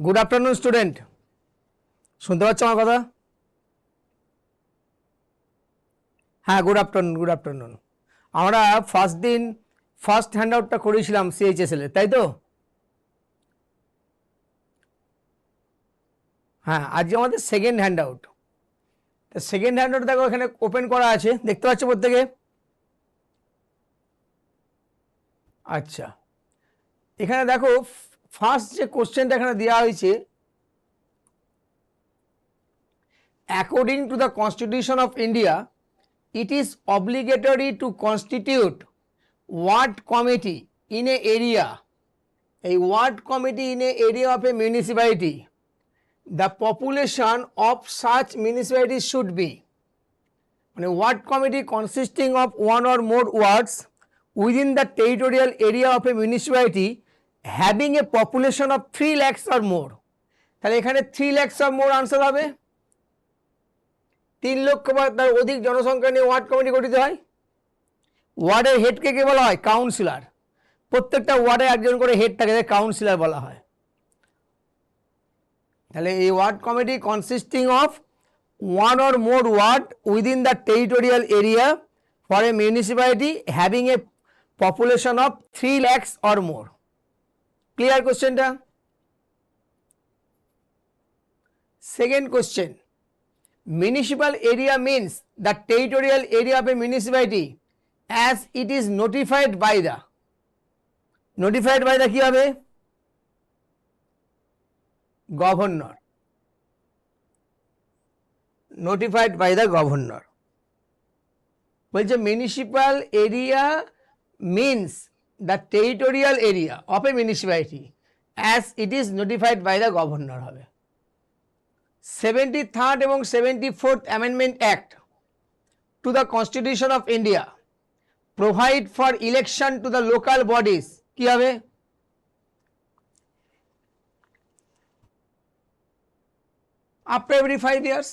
Good afternoon student, শুনতে পাচ্ছ আমার কথা? হ্যাঁ, গুড আফটারনুন। আমরা ফার্স্ট হ্যান্ড আউটটা করেছিলাম সিএইচএসএল এর, তাই তো? হ্যাঁ, আজকে আমাদের second hand out. Second hand out দেখো এখানে ওপেন করা আছে, দেখতে পাচ্ছ প্রত্যেকে? আচ্ছা, এখানে দেখো ফার্স্ট যে কোশ্চেনটা এখানে দেওয়া হয়েছে, according to the constitution of India it is obligatory to constitute ward committee in a area, a ward committee in a area of a municipality. The population of such municipality should be, মানে ward committee consisting of one or more wards within the territorial area of a municipality having a population of 3 lakhs or more. তাহলে এখানে 3 lakhs or more answer হবে। 3 লক্ষ বা তার অধিক জনসংখ্যা নিয়ে ওয়ার্ড কমিটি গঠিত হয়। ওয়ার্ডের হেডকে কে বলা হয়? কাউন্সিলর। প্রত্যেকটা ওয়ার্ডে একজন করে হেড থাকে, কাউন্সিলর বলা হয়। তাহলে এই ward committee consisting of one or more ward within the territorial area for a municipality having a population of 3 lakhs or more. Clear কোশ্চেনটা? Second question, municipal area means the territorial area of a municipality as it is notified by the কি হবে? Governor. Notified by the governor. বলছে municipal area means the territorial area of a municipality as it is notified by the governor হবে। 73rd এবং 74th Amendment Act to the Constitution of India provide for election to the local bodies কি হবে? after every 5 years।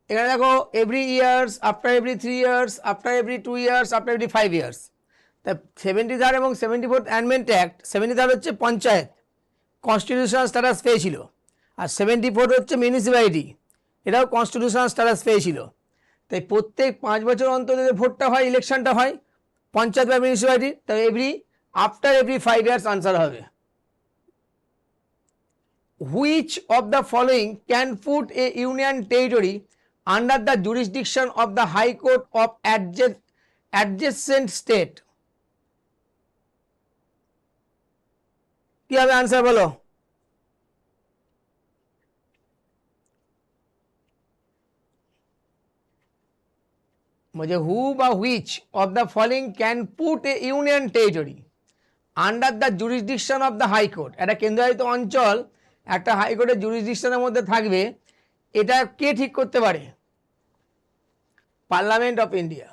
এখানে দেখো every years, after every 3 years, after every 2 years, after every 5 years। তা 73rd এবং 74th Amendment Act, 73rd হচ্ছে panchayat, constitutional status পেয়েছিল, আর 74 হচ্ছে municipality, এটাও কনস্টিটিউশনাল স্ট্যাটাস পেয়েছিল। তাই প্রত্যেক 5 বছর অন্তর যদি ভোটটা হয়, ইলেকশনটা হয় পঞ্চায়েত বা মিউনিসিপ্যালিটি, তাই আফটার এভরি 5 ইয়ার্স আনসার হবে। Which of the following can put a union territory under the jurisdiction of the high court of adjacent state? কি হবে আনসার বলো? मुझे हु বা which of the following can put a union territory under the jurisdiction of the high court? একটা কেন্দ্রায়িত অঞ্চল একটা হাইকোর্টের জুরিসডিকশনের মধ্যে থাকবে, এটা কে ঠিক করতে পারে? Parliament of India.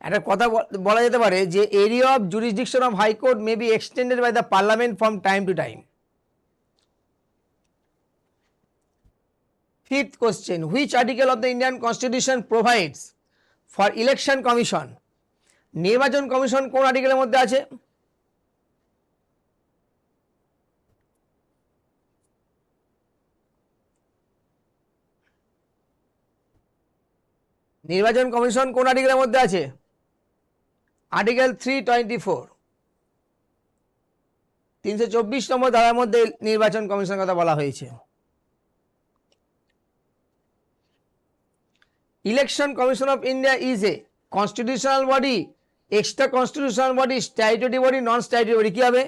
একটা কথা বলা যেতে পারে যে area of jurisdiction of high court may be extended by the parliament from time to time. Fifth question, which article of the Indian Constitution provides for election commission? নির্বাচন কমিশন কোন আর্টিকেলের মধ্যে আছে? নির্বাচন কমিশন কোন আর্টিকেলের মধ্যে আছে? আর্টিকেল 324, 324 নম্বর ধারার মধ্যে নির্বাচন কমিশনের কথা বলা হয়েছে। Election Commission of India is a constitutional body, extra constitutional body, statutory body, non statutory body। কি হবে?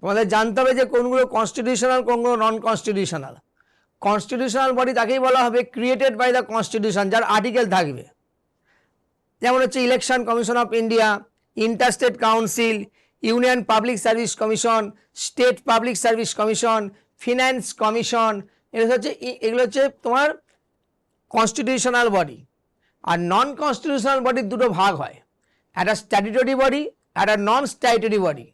তোমাদের জানতে হবে যে কোনগুলো কনস্টিটিউশনাল, কোনগুলো নন কনস্টিটিউশনাল। কনস্টিটিউশনাল বডি তাকেই বলা হবে ক্রিয়েটেড বাই দ্য কনস্টিটিউশন, যার আর্টিকেল থাকবে। যেমন হচ্ছে election commission of India, interstate council, union public service commission, state public service commission, finance commission. এগুলো হচ্ছে তোমার কনস্টিটিউশনাল বডি। আর নন কনস্টিটিউশনাল বডির দুটো ভাগ হয়, একটা স্ট্যাটুটরি বডি, একটা non statutory body.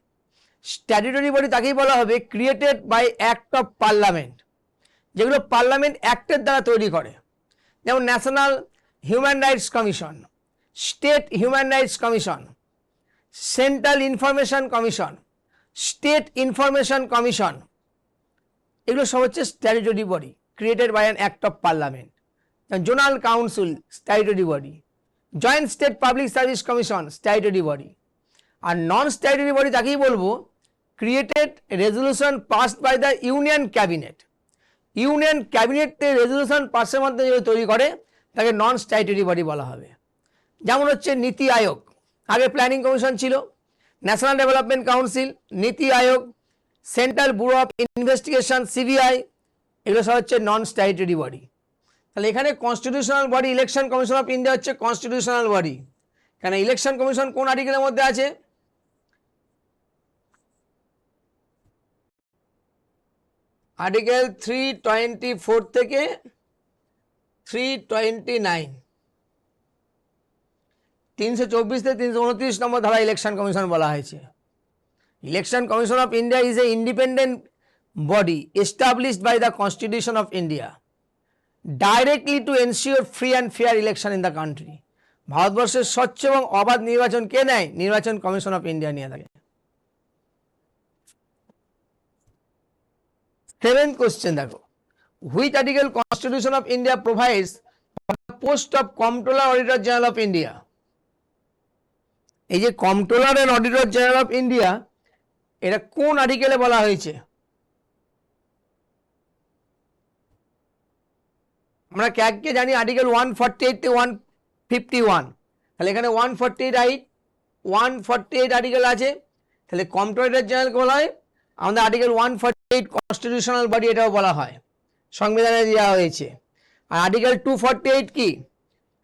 Statutory body তাকেই বলা হবে created by act of parliament, যেগুলো পার্লামেন্ট অ্যাক্টের দ্বারা তৈরি করে। যেমন national human rights commission, state human rights commission, central information commission, state information commission, এগুলো সব হচ্ছে statutory body created by an act of parliament. Zonal council statutory body, joint state public service commission statutory body. আর non statutory body তাকেই বলবো created resolution passed by the union cabinet. Union cabinet resolution পাসের মধ্যে যদি তৈরি করে তাকে নন statutory body বলা হবে। যেমন হচ্ছে নীতি আয়োগ, আগে প্ল্যানিং কমিশন ছিল, national development council, Niti Aayog, central bureau of investigation CBI, এগুলো সব হচ্ছে নন স্ট্যাটুটরি বডি। তাহলে এখানে constitutional body election commission of India হচ্ছে কনস্টিটিউশনাল বডি। কেন ইলেকশন কমিশন কোন আর্টিকেলের মধ্যে আছে? আর্টিকেল 324 থেকে 329, 324 থেকে 329 নম্বর ধারা ইলেকশন কমিশন বলা হয়েছে। Election commission of India is a independent body established by the constitution of India directly to ensure free and fair election in the country. ভারতবর্ষের স্বচ্ছ এবং অবাধ নির্বাচন কে নেয়? নির্বাচন কমিশন অফ ইন্ডিয়া নিয়ে থাকে। 7th কোশ্চেন দেখো, which article constitution of India provides post of comptroller auditor general of India? এই যে comptroller and auditor general of India, এটা কোন আর্টিকেলে বলা হয়েছে? আমরা ক্যাগকে জানি আর্টিকেল 148 থেকে 151, তাহলে এখানে 148 আর্টিকেল আছে, তাহলে কম্পট্রোলার জেনারেলকে বলা হয় আমাদের আর্টিকেল 148 কনস্টিটিউশনাল বডি, এটাও বলা হয়, সংবিধানে দেওয়া হয়েছে। আর আর্টিকেল 248 কি?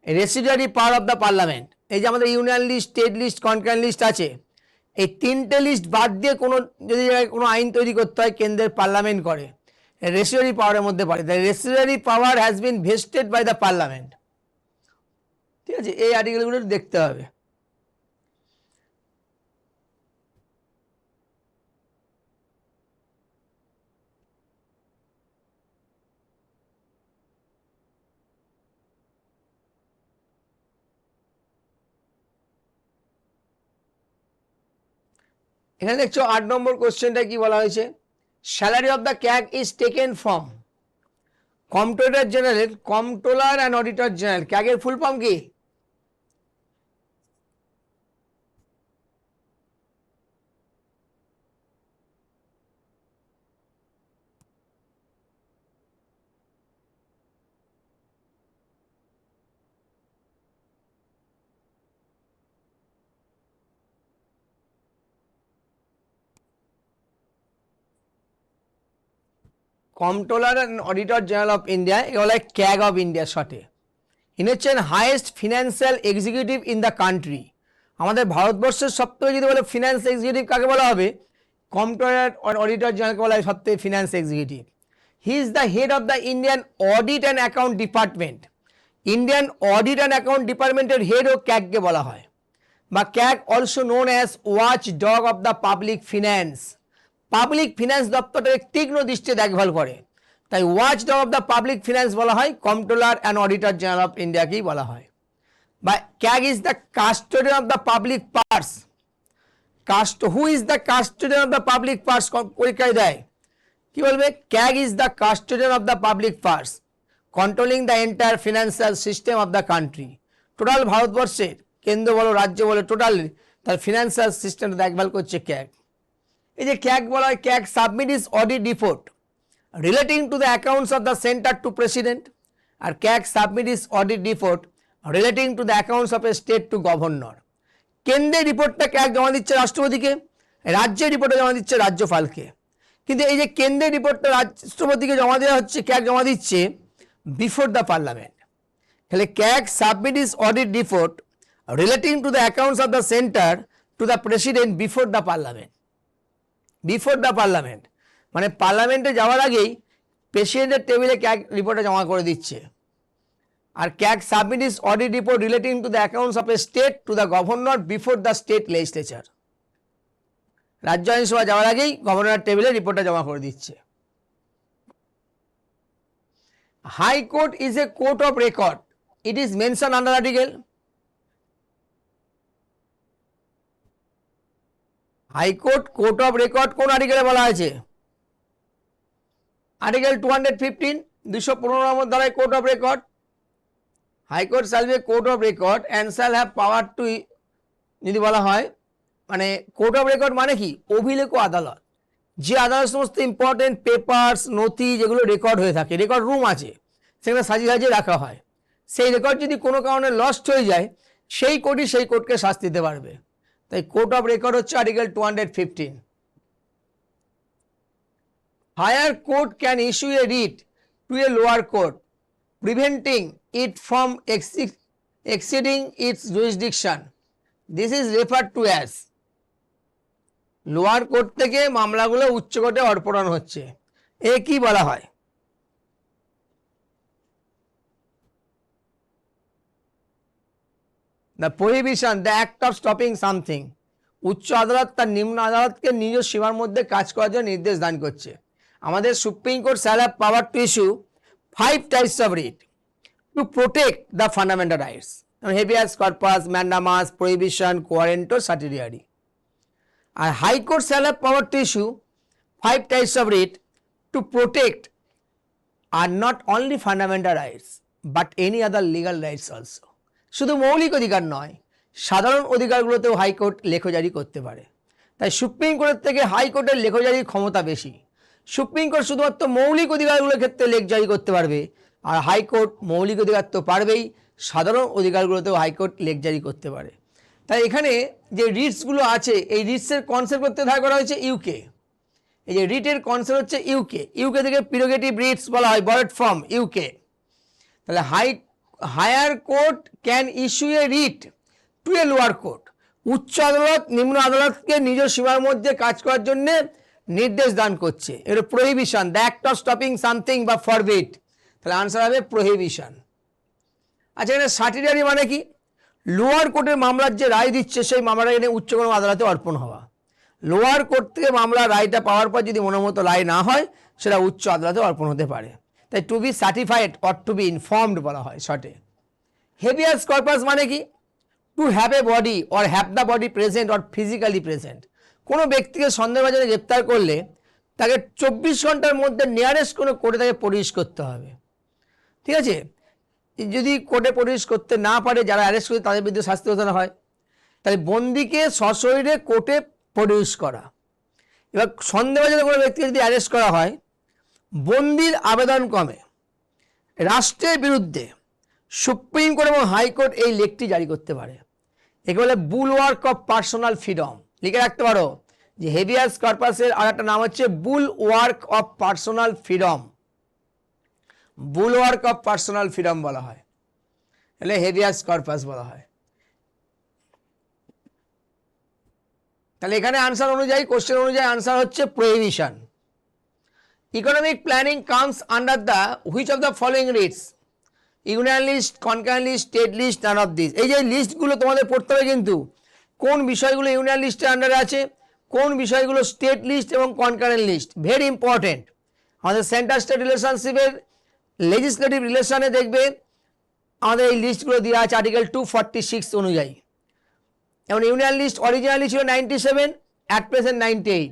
Residuary power of the parliament. এই যে আমাদের union list, state list, concurrent list আছে, এই তিনটে লিস্ট বাদ দিয়ে কোনো যদি কোনো আইন তৈরি করতে হয় কেন্দ্রের পার্লামেন্ট করে, রেসিডুয়ারি পাওয়ারের মধ্যে পড়ে। The residuary power has been vested by the parliament. ঠিক আছে, এই আর্টিকেলগুলো দেখতে হবে। এখানে দেখছো 8 নম্বর কোশ্চেনটা কি বলা হয়েছে? Salary of the CAG is taken from comptroller general, comptroller and auditor general. ক্যাগের ফুল ফর্ম কি? Comptroller and auditor general of India, এগুলো ক্যাগ অফ ইন্ডিয়া শর্টে। ইনি হচ্ছেন highest financial executive in the country. আমাদের ভারতবর্ষের সবথেকে যদি বলে ফিনান্স এক্সিকিউটিভ কাকে বলা হবে? কম্পট্রোলার অডিটর জেনারেলকে বলা হয় সবথেকে finance executive. He is the head of the Indian audit and account department. Indian audit and account ডিপার্টমেন্টের হেডও ক্যাগকে বলা হয়, বা CAG also known as watch dog of the public finance. Public finance দপ্তরের তীক্ষ্ণ দৃষ্টিতে দেখভাল করে, তাই watch dog of the public finance বলা হয়, comptroller and auditor general of ইন্ডিয়াকেই বলা হয়। বা CAG is the custodian of the public purse. Who is the custodian of the public purse পরীক্ষায় দেয়, কি বলবে? CAG is the custodian of the public purse controlling the entire financial system of the country. Total ভারতবর্ষের কেন্দ্র বলো রাজ্য বলো total তার ফিনান্সিয়াল সিস্টেমটা দেখভাল করছে ক্যাগ। এই যে ক্যাগ বলা হয়, CAG submit is audit report relating to the accounts of the centre to president, আর CAG submit is audit report relating to the accounts of a state to governor. কেন্দ্রের রিপোর্টটা ক্যাগ জমা দিচ্ছে রাষ্ট্রপতিকে, রাজ্যের রিপোর্টটা জমা দিচ্ছে রাজ্যপালকে। কিন্তু এই যে কেন্দ্রের রিপোর্টটা রাষ্ট্রপতিকে জমা দেওয়া হচ্ছে, ক্যাগ জমা দিচ্ছে বিফোর দ্য পার্লামেন্ট। তাহলে CAG submit is audit report relating to the accounts of the centre to the president before the parliament. Before the parliament মানে পার্লামেন্টে যাওয়ার আগেই প্রেসিডেন্টের টেবিলে ক্যাগ রিপোর্টটা জমা করে দিচ্ছে। আর CAG submit is audit report relating to the accounts of a state to the governor before the state legislature. রাজ্য আইনসভা যাওয়ার আগেই গভর্নর টেবিলে রিপোর্টটা জমা করে দিচ্ছে। High court is a court of record, it is mention under article. High court court of record কোন আর্টিকেলে বলা হয়েছে? আর্টিকেল 215, 215 নম্বর ধারায় court of record. High court shall be a court of record and shall have power to, যদি বলা হয় মানে কোর্ট অফ রেকর্ড মানে কি? অভিলেখ আদালত, যে আদালত সমস্ত ইম্পর্টেন্ট পেপারস নথি যেগুলো রেকর্ড হয়ে থাকে, রেকর্ড রুম আছে, সেখানে সাজিয়ে সাজিয়ে রাখা হয়। সেই রেকর্ড যদি কোনো কারণে লস্ট হয়ে যায়, সেই কোর্টই সেই কোর্টকে শাস্তি দিতে পারবে। তাই কোর্ট অফ রেকর্ড হচ্ছে article 215। Higher court can issue a writ to a lower court preventing it from exceeding its jurisdiction. This is referred to as, lower court থেকে মামলাগুলো উচ্চ কোর্টে অর্পণ হচ্ছে, এ কি বলা হয়? The prohibition, the act of stopping something. উচ্চ আদালত তার নিম্ন আদালতকে নিজ সীমার মধ্যে কাজ করার জন্য নির্দেশ দান করছে। আমাদের supreme court shall have power to issue 5 types of writ to protect the fundamental rights, habeas corpus, mandamus, prohibition, quo warranto, certiorari. আর high court shall have power to issue 5 types of writ to protect or not only fundamental rights but any other legal rights also. শুধু মৌলিক অধিকার নয়, সাধারণ অধিকারগুলোতেও high court লেখজারি করতে পারে। তাই supreme কোর্টের থেকে হাইকোর্টের লেখজারির ক্ষমতা বেশি। সুপ্রিম কোর্ট শুধুমাত্র মৌলিক অধিকারগুলোর ক্ষেত্রে লেখজারি করতে পারবে, আর হাইকোর্ট মৌলিক অধিকার তো পারবেই, সাধারণ অধিকারগুলোতেও হাইকোর্ট লেখজারি করতে পারে। তাই এখানে যে রিটসগুলো আছে, এই রিটসের কনসেপ্ট করতে ধার করা হয়েছে ইউকে। এই যে রিটের কনসেপ্ট হচ্ছে ইউকে, ইউকে থেকে প্রিরোগেটিভ রিটস বলা হয়, বরড ফ্রম ইউকে। তাহলে higher court can issue a writ to a lower court, উচ্চ আদালত নিম্ন আদালতকে নিজ সীমার মধ্যে কাজ করার জন্য নির্দেশ দান করছে। এর prohibition, the act of stopping something বা ফরবিড। তাহলে আনসার হবে প্রহিবিশন। আচ্ছা, এখানে সার্টিলিয়ারি মানে কি? লোয়ার কোর্টের মামলার যে রায় দিচ্ছে, সেই মামলাটা এখানে উচ্চ কোনো আদালতে অর্পণ হওয়া। লোয়ার কোর্ট থেকে মামলার রায়টা পাওয়ার পর যদি মনোমতো রায় না হয়, সেটা উচ্চ আদালতে অর্পণ হতে পারে। তাই to be certified or to be informed বলা হয় শর্টে। হেভিয়াস কর্পাস মানে কি? To have a body or have the body present or physically present. কোনো ব্যক্তিকে সন্দেহভাজনে গ্রেপ্তার করলে তাকে 24 ঘন্টার মধ্যে নিয়ারেস্ট কোনো কোর্টে তাকে প্রডিউস করতে হবে। ঠিক আছে? যদি কোর্টে প্রডিউস করতে না পারে, যারা অ্যারেস্ট করে তাদের বিরুদ্ধে শাস্তি হতে হয়। তাই বন্দিকে সশরীরে কোর্টে প্রডিউস করা। এবার সন্দেহভাজনে কোনো ব্যক্তিকে যদি অ্যারেস্ট করা হয়, বন্দির আবেদন ক্রমে রাষ্ট্রের বিরুদ্ধে সুপ্রিম কোর্ট এবং হাইকোর্ট এই লেখটি জারি করতে পারে। একে বলে বুলওয়ার্ক অফ পার্সোনাল ফ্রিডম। লিখে রাখতে পারো যে হেভিয়াস কর্পাসের আর একটা নাম হচ্ছে bulwark of personal freedom. Bulwark of personal freedom বলা হয়, তাহলে হেভিয়াস কর্পাস বলা হয়। তাহলে এখানে আনসার অনুযায়ী, কোশ্চেন অনুযায়ী আনসার হচ্ছে prohibition. Economic planning comes under the which of the following writs? Union list, concurrent list, state list, none of this. এই যে লিস্টগুলো তোমাদের পড়তে হবে, কিন্তু কোন বিষয়গুলো ইউনিয়ন লিস্টের আন্ডারে আছে, কোন বিষয়গুলো স্টেট লিস্ট এবং কনকারেন্ট লিস্ট, ভেরি ইম্পর্টেন্ট। আমাদের সেন্টার স্টেট রিলেশনশিপের লেজিসলেটিভ রিলেশনে দেখবে আমাদের এই লিস্টগুলো দেওয়া আছে আর্টিকেল 246 অনুযায়ী। যেমন ইউনিয়ন লিস্ট অরিজিনালি ছিল 97, at present 98।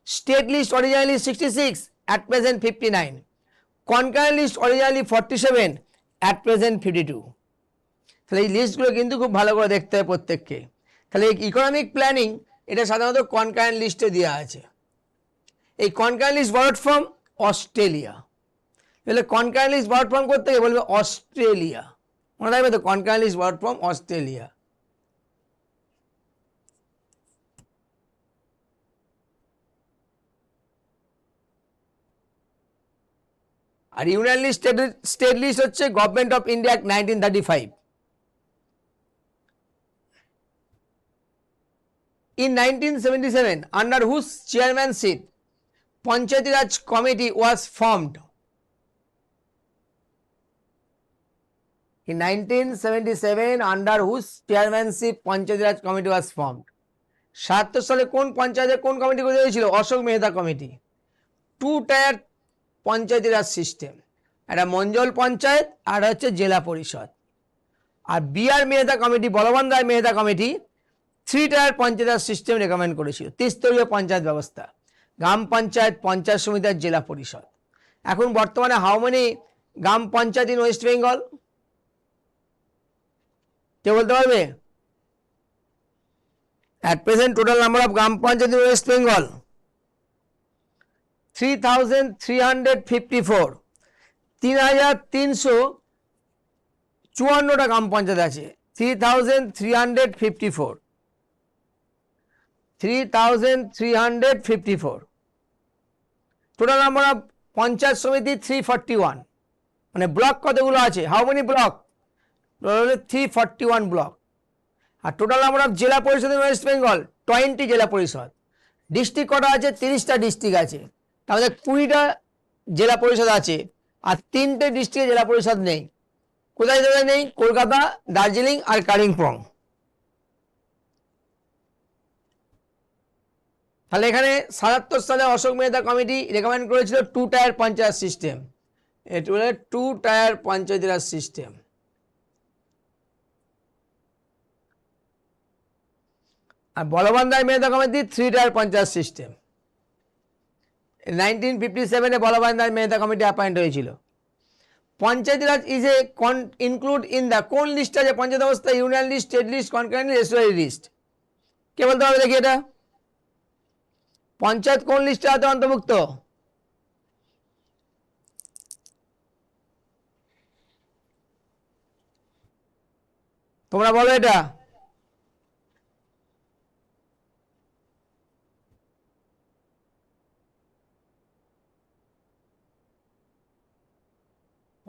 State list originally 66, at present 59। Concurrent list originally 47, at present 52। তাহলে এই লিস্টগুলো কিন্তু খুব ভালো করে দেখতে হবে প্রত্যেককে। তাহলে ইকোনমিক প্ল্যানিং এটা সাধারণত কনকারেন্ট লিস্টে দেওয়া আছে। এই concurrent list borrowed from Australia. তাহলে কনকারেন্ট লিস্ট বরড ফ্রম করতে গিয়ে বলবে অস্ট্রেলিয়া, মনে রাখবে তো, concurrent list borrowed from Australia. আর ইউনিয়ন লিস্ট, স্টেট লিস্ট হচ্ছে government of India 1935। In 1977, under whose chairmanship Panchayati Raj Committee was formed? In 1977, under whose chairmanship Panchayati Raj Committee was formed? ৭৭ সালে কোন পঞ্চায়েতের কোন committee গঠিত হয়েছিল? Ashok Mehta committee. 2 tier panchayati raj system, একটা মঞ্জল পঞ্চায়েত আর হচ্ছে জেলা পরিষদ। আর B R Mehta committee, Balwant Rai Mehta committee 3 tier panchayat system recommend করেছিল, ত্রিস্তরীয় পঞ্চায়েত ব্যবস্থা, গ্রাম পঞ্চায়েত, পঞ্চায়েত সমিতি আর জেলা পরিষদ। এখন বর্তমানে how many gram panchayat in West Bengal? কে বলতে পারবে? At present total number of gram panchayat in West Bengal 3354, 3354টা গ্রাম পঞ্চায়েত আছে। 3354, 3354। টোটাল নাম্বার অফ পঞ্চায়েত সমিতি 341, মানে ব্লক কতগুলো আছে? How many block? 341 ব্লক। আর total number of Zila Parishad West Bengal 20 জেলা পরিষদ। ডিস্ট্রিক্ট কটা আছে? 30টা ডিস্ট্রিক্ট আছে। তাহলে 20টা জেলা পরিষদ আছে আর 3টে ডিস্ট্রিক্টে জেলা পরিষদ নেই। কোথায় কোথায় নেই? কলকাতা, দার্জিলিং আর কালিম্পং। তাহলে এখানে 77 সালে অশোক মেহতা কমিটি রেকমেন্ড করেছিল 2 টায়ার পঞ্চায়েত সিস্টেম। এটা বলে 2 টায়ার পঞ্চায়েত রাজ সিস্টেম। আর Balwantrai Mehta committee 3 tier panchayat system. 1957-এ বলবন্দায় মেহতা কমিটি অ্যাপয়েন্ট হয়েছিল। Panchayat raj is a include in the, কোন লিস্ট আছে পঞ্চায়েত ব্যবস্থা? Union list, state list, concurrent list, residuary list. কে বলতে পারবে দেখি এটা? পঞ্চায়েত কোন লিস্টে আছে অন্তর্ভুক্ত? তোমরা বলো এটা।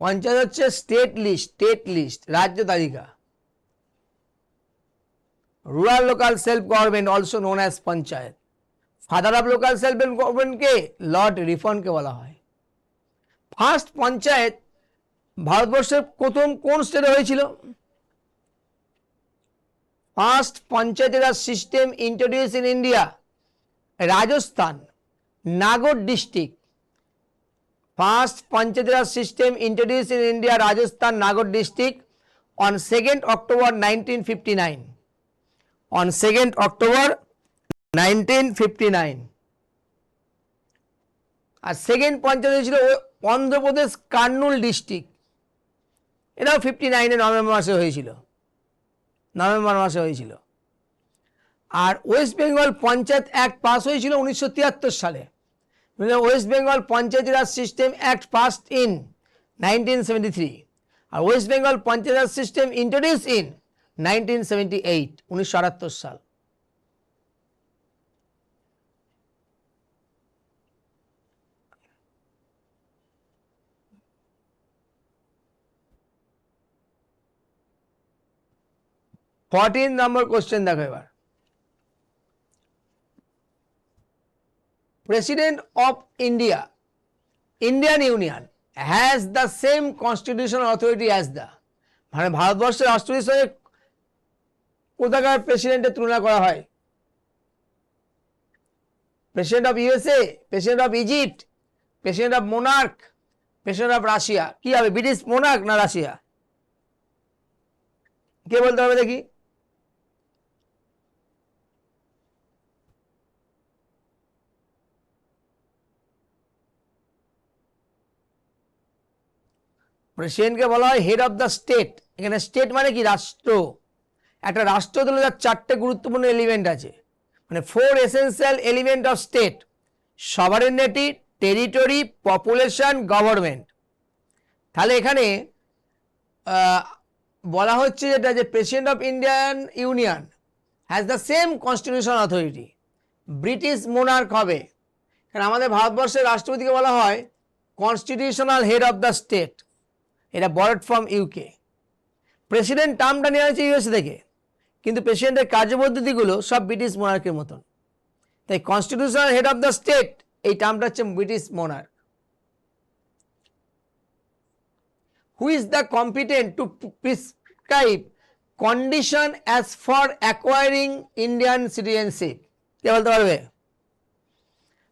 পঞ্চায়েত হচ্ছে স্টেট লিস্ট, স্টেট লিস্ট, রাজ্য তালিকা। Rural local self government also known as panchayat. Father of local self গভর্নমেন্টকে লর্ড রিফনকে বলা হয়। ফার্স্ট পঞ্চায়েত ভারতবর্ষের প্রথম কোন স্টেটে হয়েছিল? First panchayat raj system introduce in India, Rajasthan, Nagaur district. First panchayat raj system introduce in India, Rajasthan, Nagaur district on 2nd October 1959. On 2nd October 1959। আর সেকেন্ড পঞ্চায়েত হয়েছিল অন্ধ্রপ্রদেশ কার্নুল ডিস্ট্রিক্ট। এটাও 59-এ নভেম্বর মাসে হয়েছিল, নভেম্বর মাসে হয়েছিল। আর West Bengal panchayat act pass হয়েছিল 1973 সালে। West Bengal panchayat raj system act passed in 1973। আর West Bengal panchayat raj system introduce in 1978, 1978 সাল। ফোরটিন নম্বর কোশ্চেন দেখো এবার। President of India, Indian union has the same constitutional authority as the, মানে ভারতবর্ষের রাষ্ট্রপতির সঙ্গে কোথাকার প্রেসিডেন্টের তুলনা করা হয়? President of USA, president of Egypt, president of monarch, president of Russia. কি হবে, ব্রিটিশ মোনার্ক না রাশিয়া? কে বলতে হবে দেখি? প্রেসিডেন্টকে বলা হয় হেড অফ দ্য স্টেট। এখানে স্টেট মানে কি? রাষ্ট্র। একটা রাষ্ট্র হলে যার 4টে গুরুত্বপূর্ণ এলিমেন্ট আছে, মানে 4 essential element of state: সভারেনিটি, territory, population, government. তাহলে এখানে বলা হচ্ছে যেটা, যে president of Indian union has the same constitutional authority. British Monarch হবে, কারণ আমাদের ভারতবর্ষের রাষ্ট্রপতিকে বলা হয় constitutional head of the state. এটা বরড ফ্রম ইউকে। প্রেসিডেন্ট টার্মটা নেওয়া হয়েছে ইউএসএ থেকে, কিন্তু প্রেসিডেন্টের কার্যপদ্ধতিগুলো সব ব্রিটিশ মোনার্কের মতন। তাই constitutional head of the state এই টার্মটা হচ্ছে British monarch. Who is the competent to prescribe condition as for acquiring Indian citizenship? কে বলতে পারবে?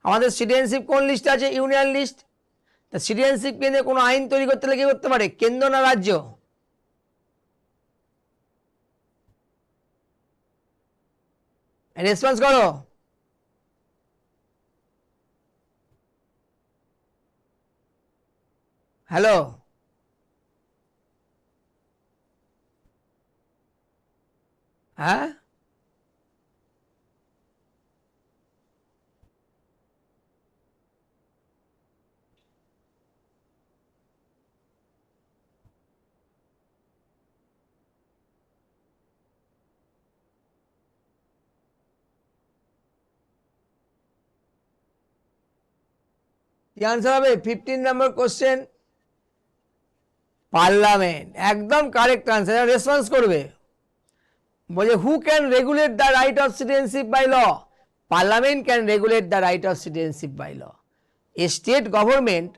আমাদের সিটিজেনশিপ কোন লিস্টে আছে? Union list. তা সিটিজেনশিপ নিয়ে কোনো আইন তৈরি করতে হলে কি করতে পারে? কেন্দ্র না রাজ্য? রেসপন্স করো। হ্যালো, হ্যাঁ কি আনসার হবে? 15 নম্বর কোশ্চেন, পার্লামেন্ট, একদম কারেক্ট আনসার। রেসপন্স করবে, বলে who can regulate the right of citizenship by law? Parliament can regulate the right of citizenship by law. A state government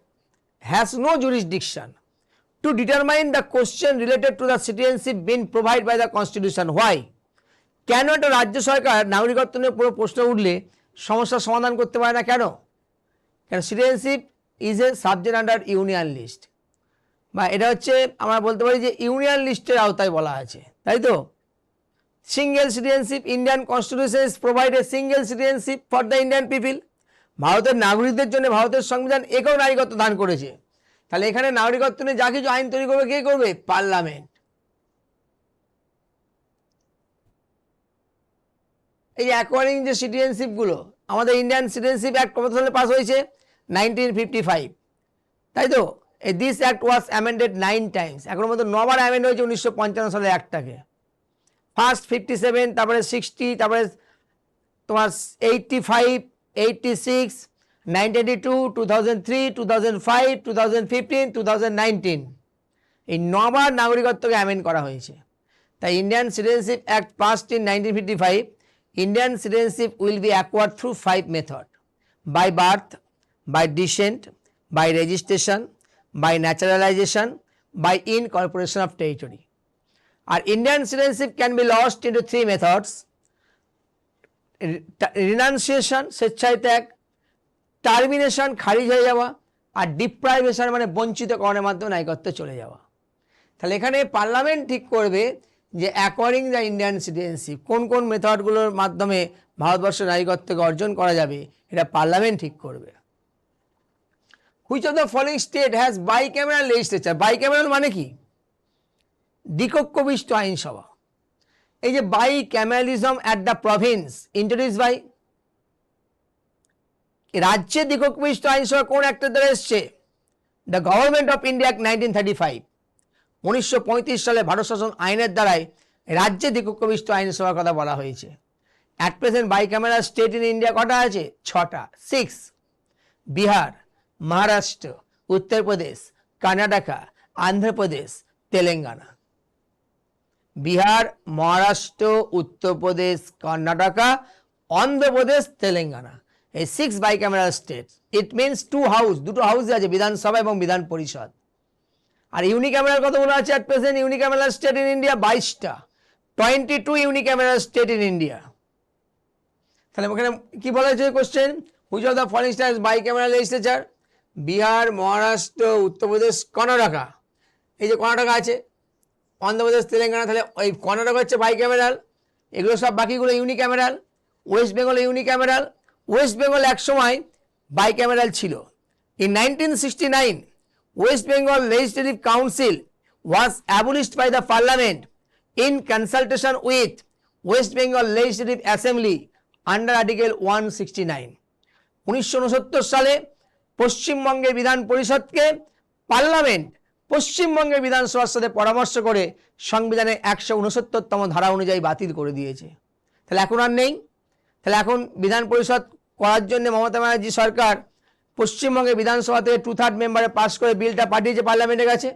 has no jurisdiction to determine the question related to the citizenship been provide by the constitution. Why? কেন একটা রাজ্য সরকার নাগরিকত্ব নিয়ে পুরো প্রশ্ন উঠলে সমস্যার সমাধান করতে পারে না? কেন? কেন citizenship is a subject under union list, বা এটা হচ্ছে আমরা বলতে পারি যে ইউনিয়ন লিস্টের আওতায় বলা আছে, তাই তো? Single citizenship, Indian constitution provide a single citizenship for the Indian people. ভারতের নাগরিকদের জন্য ভারতের সংবিধান একক নাগরিকত্ব দান করেছে। তাহলে এখানে নাগরিকত্ব নিয়ে যা কিছু আইন তৈরি করবে কে করবে? পার্লামেন্ট। এই যে অ্যাকোয়ারিং যে সিটিজেনশিপগুলো, আমাদের ইন্ডিয়ান সিটিজেনশিপ অ্যাক্ট কত সালে পাস হয়েছে? 1955, তাই তো? এই this act was amended 9 Times, এখনো মধ্যে 9বার অ্যামেন্ড হয়েছে 1955 সালে অ্যাক্টটাকে। ফার্স্ট 57, তারপরে 60, তারপরে তোমার 85, 86, 1982, 2003, 2005, 2015, 2019, এই 9বার নাগরিকত্বকে অ্যামেন্ড করা হয়েছে। তাই Indian citizenship act passed in 1955, Indian citizenship will be acquired through 5 method: by birth, by descent, by registration, by naturalisation, by incorporation of territory. আর Indian citizenship can be lost into 3 methods: renunciation স্বেচ্ছায় ত্যাগ, termination খারিজ হয়ে যাওয়া, আর deprivation মানে বঞ্চিতকরণের মাধ্যমে নাগরিকত্ব চলে যাওয়া। তাহলে এখানে পার্লামেন্ট ঠিক করবে যে অ্যাকোয়ারিং দ্য ইন্ডিয়ান সিটিজেনশিপ কোন কোন মেথডগুলোর মাধ্যমে ভারতবর্ষের নাগরিকত্বকে অর্জন করা যাবে, এটা পার্লামেন্ট ঠিক করবে। Which of the following state has bicameral legislature? Bicameral মানে কি? দ্বিকক্ষ বিশিষ্ট আইনসভা। এই যে bicameralism at the province introduce by, রাজ্যে দ্বিকক্ষ বিশিষ্ট আইনসভা কোন অ্যাক্টের দ্বারা এসছে? The government of India act 1935, 1935 সালে ভারত শাসন আইনের দ্বারাই রাজ্যে দ্বিকক্ষ বিশিষ্ট আইনসভার কথা বলা হয়েছে। At present bicameral state in India কটা আছে? 6টা, 6: বিহার, মহারাষ্ট্র, উত্তরপ্রদেশ, কর্ণাটকা, অন্ধ্রপ্রদেশ, তেলেঙ্গানা। বিহার, মহারাষ্ট্র, উত্তরপ্রদেশ, কর্ণাটকা, অন্ধ্রপ্রদেশ, তেলেঙ্গানা, এই 6 bicameral state. It means 2 house, দুটো হাউস আছে, বিধানসভা এবং বিধান পরিষদ। আর ইউনিক্যামেরাল কতগুলো আছে at present? Unicameral state in India 22টা, 22 ইউনিক্যামেরাল স্টেট ইন ইন্ডিয়া। তাহলে ওখানে কি বলা হয়েছে question? Which of the following states bicameral legislature? Bihar, Maharashtra, Uttar Pradesh, Karnataka. এই যে কর্ণাটকা আছে, অন্ধ্রপ্রদেশ, তেলেঙ্গানা, তাহলে ওই কর্ণাটকা হচ্ছে বাইক্যামেরাল, এগুলো সব বাকিগুলো ইউনিক্যামেরাল। ওয়েস্ট বেঙ্গল ইউনিক্যামেরাল। ওয়েস্ট বেঙ্গল এক সময় বাইক্যামেরাল ছিল। In 1969, West Bengal Legislative Council was abolished by the Parliament in consultation with West Bengal Legislative Assembly under Article 169. 1969 সালে পশ্চিমবঙ্গের বিধান পরিষদকে পার্লামেন্ট পশ্চিমবঙ্গের বিধানসভার সাথে পরামর্শ করে সংবিধানের 169তম ধারা অনুযায়ী বাতিল করে দিয়েছে। তাহলে এখন আর নেই। তাহলে এখন বিধান পরিষদ করার জন্য মমতা ব্যানার্জি সরকার পশ্চিমবঙ্গের বিধানসভা থেকে 2/3 মেম্বারে পাস করে বিলটা পাঠিয়েছে পার্লামেন্টের কাছে।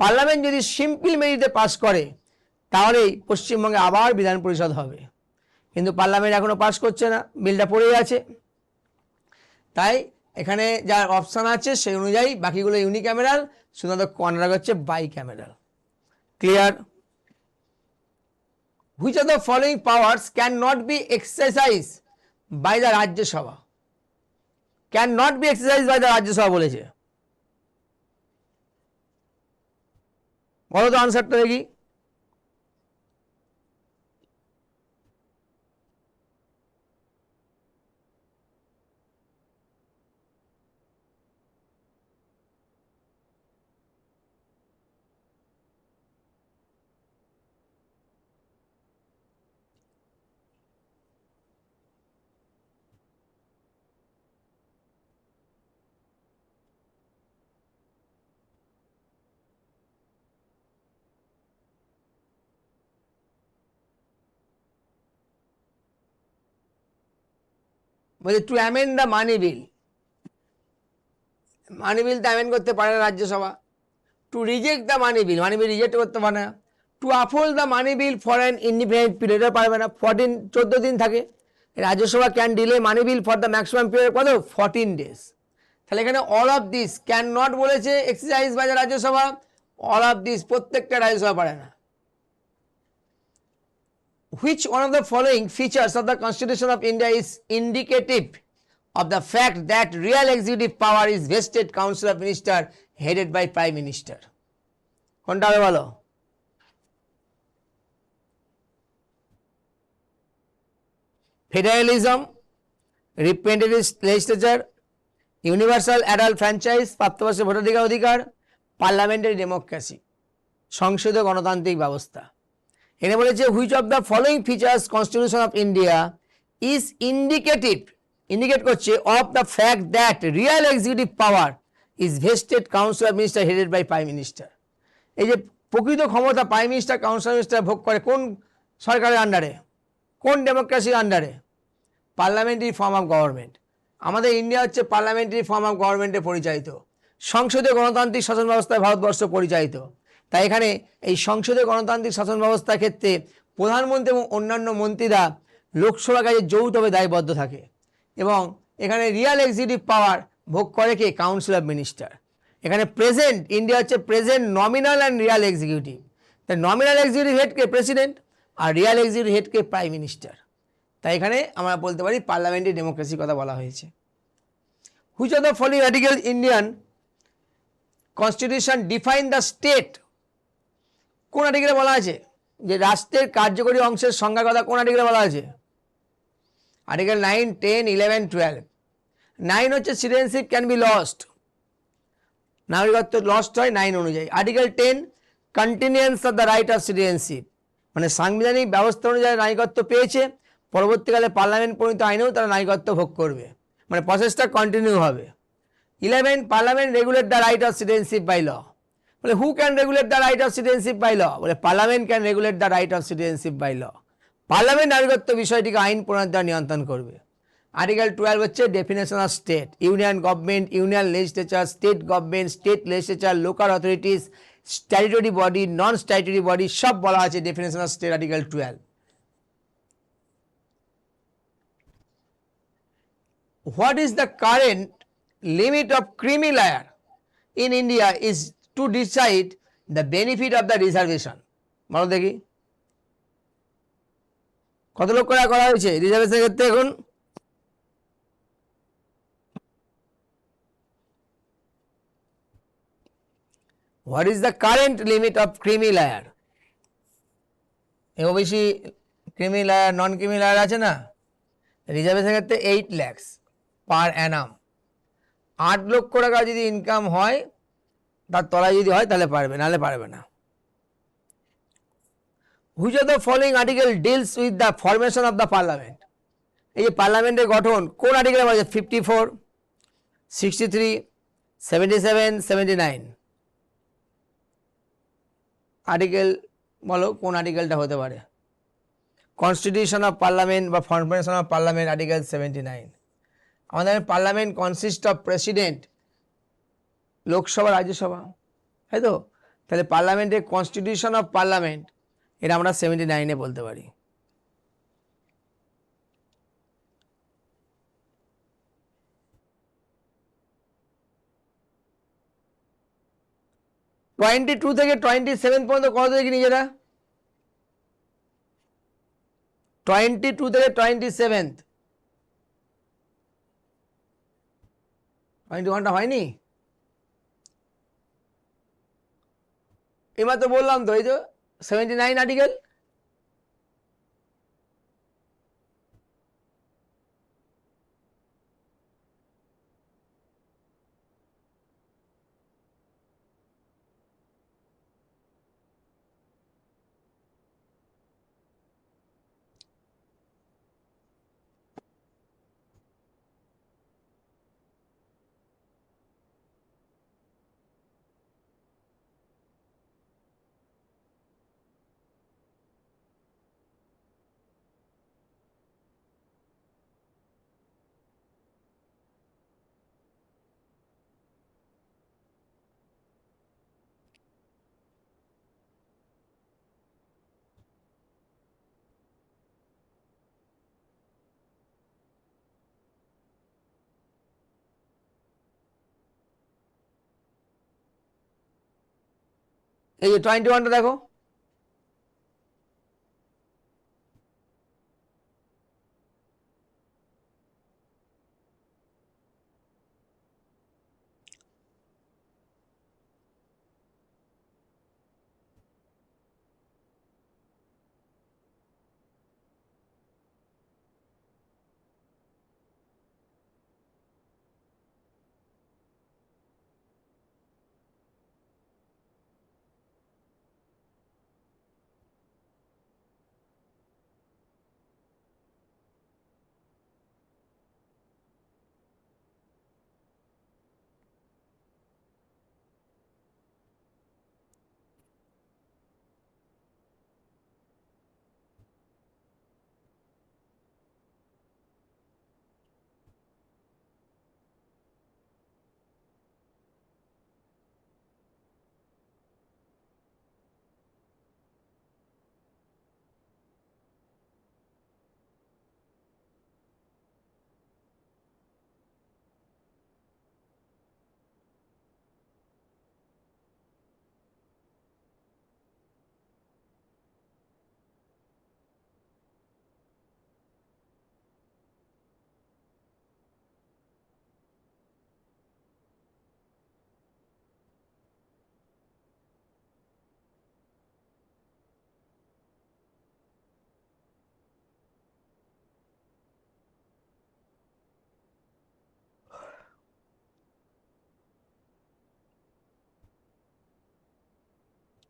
পার্লামেন্ট যদি সিম্পল মেরিটে পাস করে তাহলেই পশ্চিমবঙ্গে আবার বিধান পরিষদ হবে, কিন্তু পার্লামেন্ট এখনো পাস করছে না, বিলটা পড়েই আছে। তাই এখানে যা অপশান আছে সেই অনুযায়ী বাকিগুলো ইউনিক্যামেরাল, শুধুমাত্র কর্ণাটক হচ্ছে bicameral. Clear? Which of the following powers can not be exercise by the Rajya Sabha? Can not be exercise by the Rajya Sabha বলেছে, বলো তো আনসারটা দেখি। বলছে to amend the money bill, money bill তো অ্যামেন্ড করতে পারে না Rajya Sabha. To reject the money bill, money bill reject করতে পারে না। To uphold the money bill for an indefinite পিরিয়ডও পারবে না, 14 দিন থাকে। Rajya Sabha can delay money bill for the maximum period কত 14 days। তাহলে এখানে all of this can not বলেছে exercise by the Rajya Sabha, all of this প্রত্যেকটা রাজ্যসভা পারে না। Which one of the following features of the Constitution of India is indicative of the fact that real executive power is vested Council of Minister headed by Prime Minister? কোনটা হবে বলো? Federalism, representative legislature, universal adult franchise, প্রাপ্তবয়স্ক ভোটাধিকার অধিকার, parliamentary democracy, সংসদীয় গণতান্ত্রিক ব্যবস্থা। এখানে বলেছে which of the following features constitution of India is indicative, indicate করছে of the fact that real executive power is vested council of minister headed by prime minister. এই যে প্রকৃত ক্ষমতা prime minister council of minister ভোগ করে কোন সরকারের আন্ডারে, কোন ডেমোক্রেসির আন্ডারে? পার্লামেন্টারি ফর্ম অফ গভর্নমেন্ট। আমাদের ইন্ডিয়া হচ্ছে পার্লামেন্টারি ফর্ম অফ গভর্নমেন্টে পরিচালিত, সংসদীয় গণতান্ত্রিক শাসন ব্যবস্থায় ভারতবর্ষ পরিচালিত। তাই এখানে এই সংসদীয় গণতান্ত্রিক শাসন ব্যবস্থার ক্ষেত্রে প্রধানমন্ত্রী এবং অন্যান্য মন্ত্রীরা লোকসভা কাজে যৌথভাবে দায়বদ্ধ থাকে, এবং এখানে রিয়াল এক্সিকিউটিভ পাওয়ার ভোগ করে কে? Council of minister. এখানে প্রেজেন্ট ইন্ডিয়া হচ্ছে present nominal and real executive. তাই নমিনাল এক্সিকিউটিভ হেডকে প্রেসিডেন্ট আর রিয়াল এক্সিকিউটিভ হেডকে প্রাইম মিনিস্টার। তাই এখানে আমরা বলতে পারি পার্লামেন্টারি ডেমোক্রেসির কথা বলা হয়েছে। Which of the following article Indian constitution define the state? কোন আর্টিকেলে বলা আছে যে রাষ্ট্রের কার্যকরী অংশের সংজ্ঞার কথা? কোন আর্টিকেলে বলা আছে? আর্টিকেল 9, 10, 11, 12। 9 হচ্ছে সিটিজেনশিপ ক্যান বি লস্ট, নাগরিকত্ব লস্ট হয় 9 অনুযায়ী। Article 10 continuance of the right of citizenship, মানে সাংবিধানিক ব্যবস্থা অনুযায়ী নাগরিকত্ব পেয়েছে, পরবর্তীকালে পার্লামেন্ট প্রণীত আইনেও তারা নাগরিকত্ব ভোগ করবে, মানে প্রসেসটা কন্টিনিউ হবে। 11 parliament regulate the right of citizenship by law. বলে who can regulate the right of citizenship by law? বলে parliament can regulate the right of citizenship by law. Parliament নাগরিকত্ব বিষয়টিকে আইন প্রণয়ন দ্বারা নিয়ন্ত্রণ করবে। আর্টিকেল 12 হচ্ছে definition of state, union government, union legislature, state government, state legislature, local authorities, statutory body, non statutory body, সব বলা আছে definition of state article 12। What is the current limit of creamy layer in India is to decide the benefit of the reservation? বলো দেখি কত লক্ষ টাকা করা হয়েছে রিজার্ভেশনের ক্ষেত্রে এখন? What is the current limit of creamy layer? OBC creamy liar, non creamy liar আছে না, রিজার্ভেশনের ক্ষেত্রে 8 lakhs পার অ্যানাম। 8 লক্ষ টাকা যদি ইনকাম হয়, তার তলায় যদি হয় তাহলে পারবে, নাহলে পারবে না। Which of the following article deals with the formation of the parliament? এই যে পার্লামেন্টের গঠন কোন আর্টিকেলে বলা আছে? 54, 63, 77, 79। আর্টিকেল বলো কোন আর্টিকেলটা হতে পারে? কনস্টিটিউশন অফ পার্লামেন্ট বা ফরমেশন অফ পার্লামেন্ট আর্টিকেল 79। আমাদের parliament consist of president, Lok Sabha, Rajya Sabha, তাই তো? তাহলে পার্লামেন্টের কনস্টিটিউশন অফ পার্লামেন্ট এটা আমরা 79-এ বলতে পারি। টু থেকে 27 পর্যন্ত কত দেখি নিজেরা? 22 থেকে 27, 21টা হয়নি? এবার তো বললাম তো, এই তো 79 আর্টিকেল। এই যে 21টা দেখো,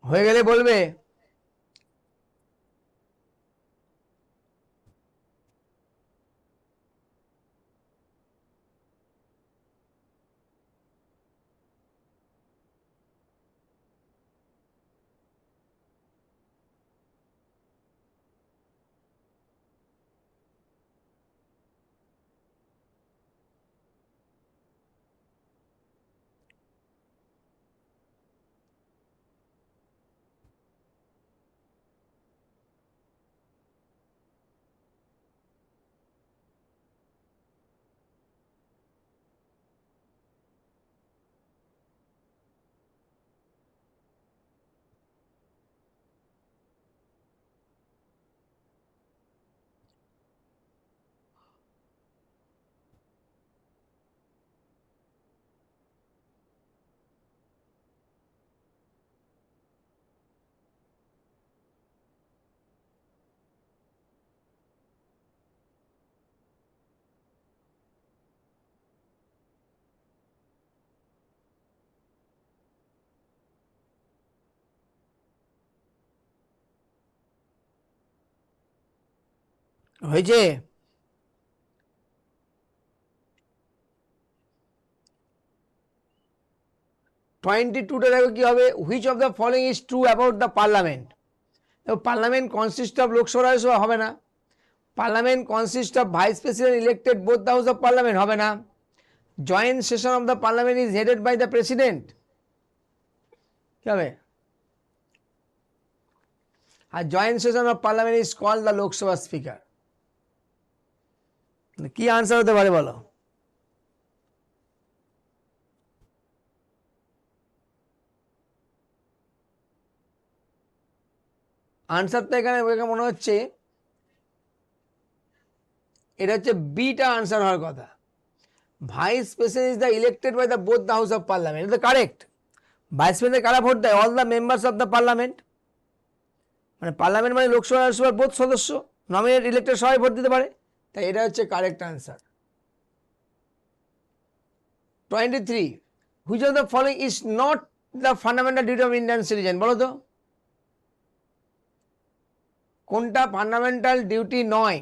হয়ে গেলে বলবে। হয়েছে? 22টা দেখো কি হবে, which of the following is true about the parliament. Parliament consist of Lok Sabha Rajya Sabha, হবে না। Parliament consist of vice president elected both the house of parliament, হবে না। Joint session of the parliament is headed by the president, কি হবে। আর joint session of parliament is called the Lok Sabha speaker. কি answer হতে পারে বলো? আনসারটা এখানে মনে হচ্ছে এটা হচ্ছে বিটা আনসার হওয়ার কথা। Vice president is the elected by the both the house of parliament, এটা কারেক্ট। ভাইস প্রেসিডেন্ট কারা ভোট দেয়? All the members of the parliament. মানে পার্লামেন্ট মানে লোকসভা রাজ্যসভার বোধ সদস্য, নমিনেট ইলেক্টেড সবাই ভোট দিতে পারে, তাই এটা হচ্ছে correct answer. 23, which of the following is not the fundamental duty of Indian citizen, বলো তো কোনটা ফান্ডামেন্টাল ডিউটি নয়?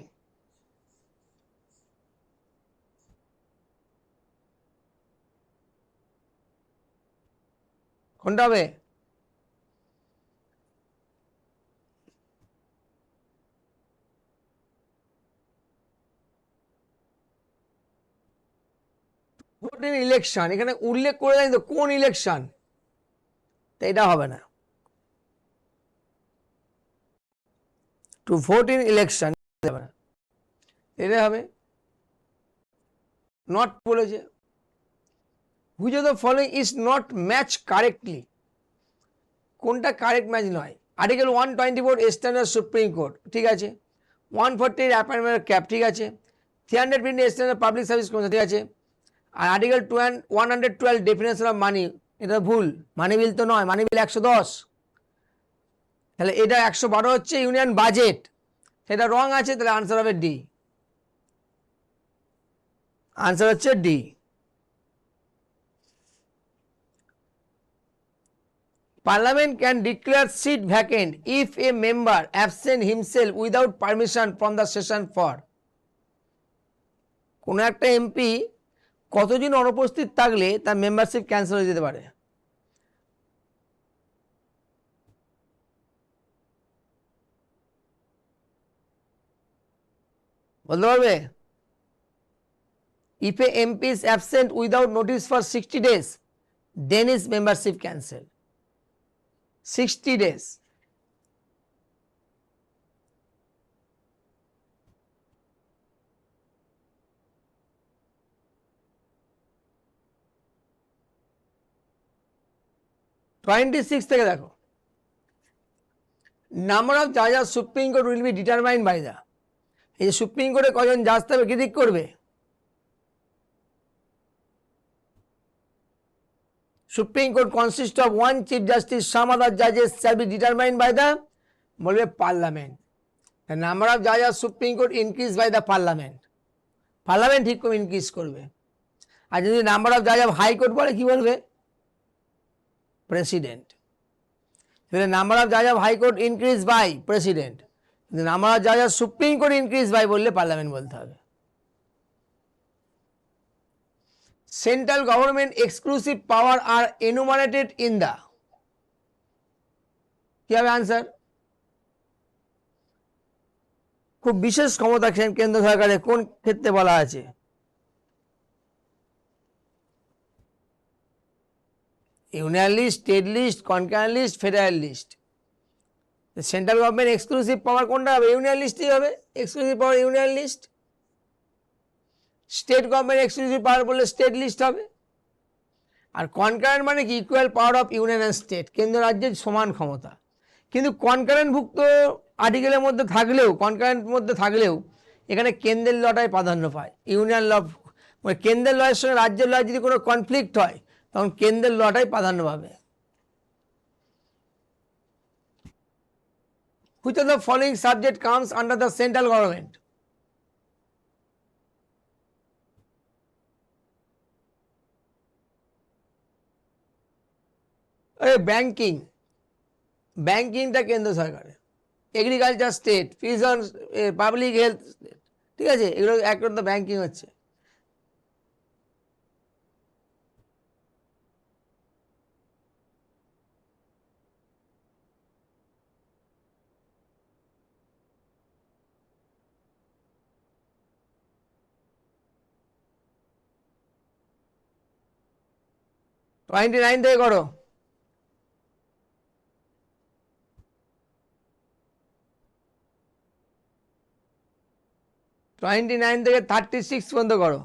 কোনটা হবে? ভোট ইন ইলেকশন, এখানে উল্লেখ করে দেয় তো কোন ইলেকশন, তো এটা হবে না। টু ভোট ইন ইলেকশন হবে না, এটা হবে নট বলেছে। Which of the following is not match correctly, কোনটা কারেক্ট ম্যাচ নয়? আর্টিকেল 124 এক্সটার্নাল সুপ্রিম কোর্ট, ঠিক আছে। 140 অ্যাপয়েন্টমেন্ট ক্যাপ, ঠিক আছে। 350 এক্সটার্নাল পাবলিক সার্ভিস কমিশন, ঠিক আছে। আর আর্টিকেল 112 ডেফিনেশন অফ মানি, এটা ভুল। মানি বিল তো নয়, মানি বিল 110, তাহলে এটা 112 হচ্ছে ইউনিয়ন বাজেট, সেটা রং আছে, তাহলে আনসার হবে ডি। আনসার হচ্ছে D. Parliament can declare seat vacant if a member absent himself without permission from the session for, কোনো একটা এমপি কতদিন অনুপস্থিত থাকলে তার মেম্বারশিপ ক্যান্সেল হয়ে যেতে পারে? বলতে পারবে? If a MP is absent without notice for 60 days, then his membership cancelled. 60 days. থেকে দেখো, নাম্বার অফ জাজ supreme court will be determined by the, এই যে সুপ্রিম কোর্টে কজন জাজ থাকবে কি ঠিক করবে? Supreme court consist of one chief justice, some other জাজেস shall be determined by the, বলবে পার্লামেন্ট। নাম্বার অফ জাজ supreme court increase by the parliament, parliament ঠিক করে ইনক্রিজ করবে। আর যদি নাম্বার অফ জাজ হাইকোর্ট বলে কি বলবে? প্রেসিডেন্ট। নাম্বার অফ জাজ high court increase by president, number of জাজ সুপ্রিম কোর্ট ইনক্রিজ বাই বললে পার্লামেন্ট বলতে হবে। সেন্ট্রাল গভর্নমেন্ট এক্সক্লুসিভ পাওয়ার আর এনুমারেটেড ইন দা, কি হবে আনসার? খুব বিশেষ ক্ষমতা কেন্দ্র সরকারের কোন ক্ষেত্রে বলা আছে? Union list, state list, concurrent list, federal list. Central government exclusive power কোনটা হবে? ইউনিয়ন লিস্টই হবে, exclusive power union list. State government exclusive power বললে স্টেট লিস্ট হবে। আর কনকারেন্ট মানে কি? Equal power of union and state, কেন্দ্র রাজ্যের সমান ক্ষমতা। কিন্তু কনকারেন্টভুক্ত আর্টিকেলের মধ্যে থাকলেও, কনকারেন্ট মধ্যে থাকলেও এখানে কেন্দ্রের লটাই প্রাধান্য পায়, ইউনিয়ন ল, মানে কেন্দ্রের লয়ের সঙ্গে রাজ্যের লয় যদি কোনো কনফ্লিক্ট হয় তখন কেন্দ্রের লটাই প্রাধান্য পাবে। Which of the following subject comes under the central government? Banking, ব্যাংকিংটা কেন্দ্র সরকারের, agriculture state, fishing, public health, ঠিক আছে, এগুলো একরকম ব্যাংকিং হচ্ছে। টোয়েন্টি নাইন থেকে করো। টোয়েন্টি নাইন থেকে 36 পর্যন্ত করো।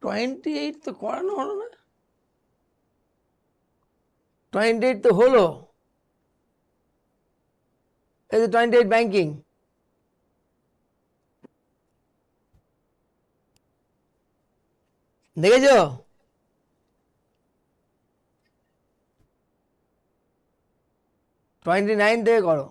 টোয়েন্টি এইট তো করানো হলো না, 28 তো হলো, এই যে 28 ব্যাংকিং, দেখেছো? 29 থেকে করো।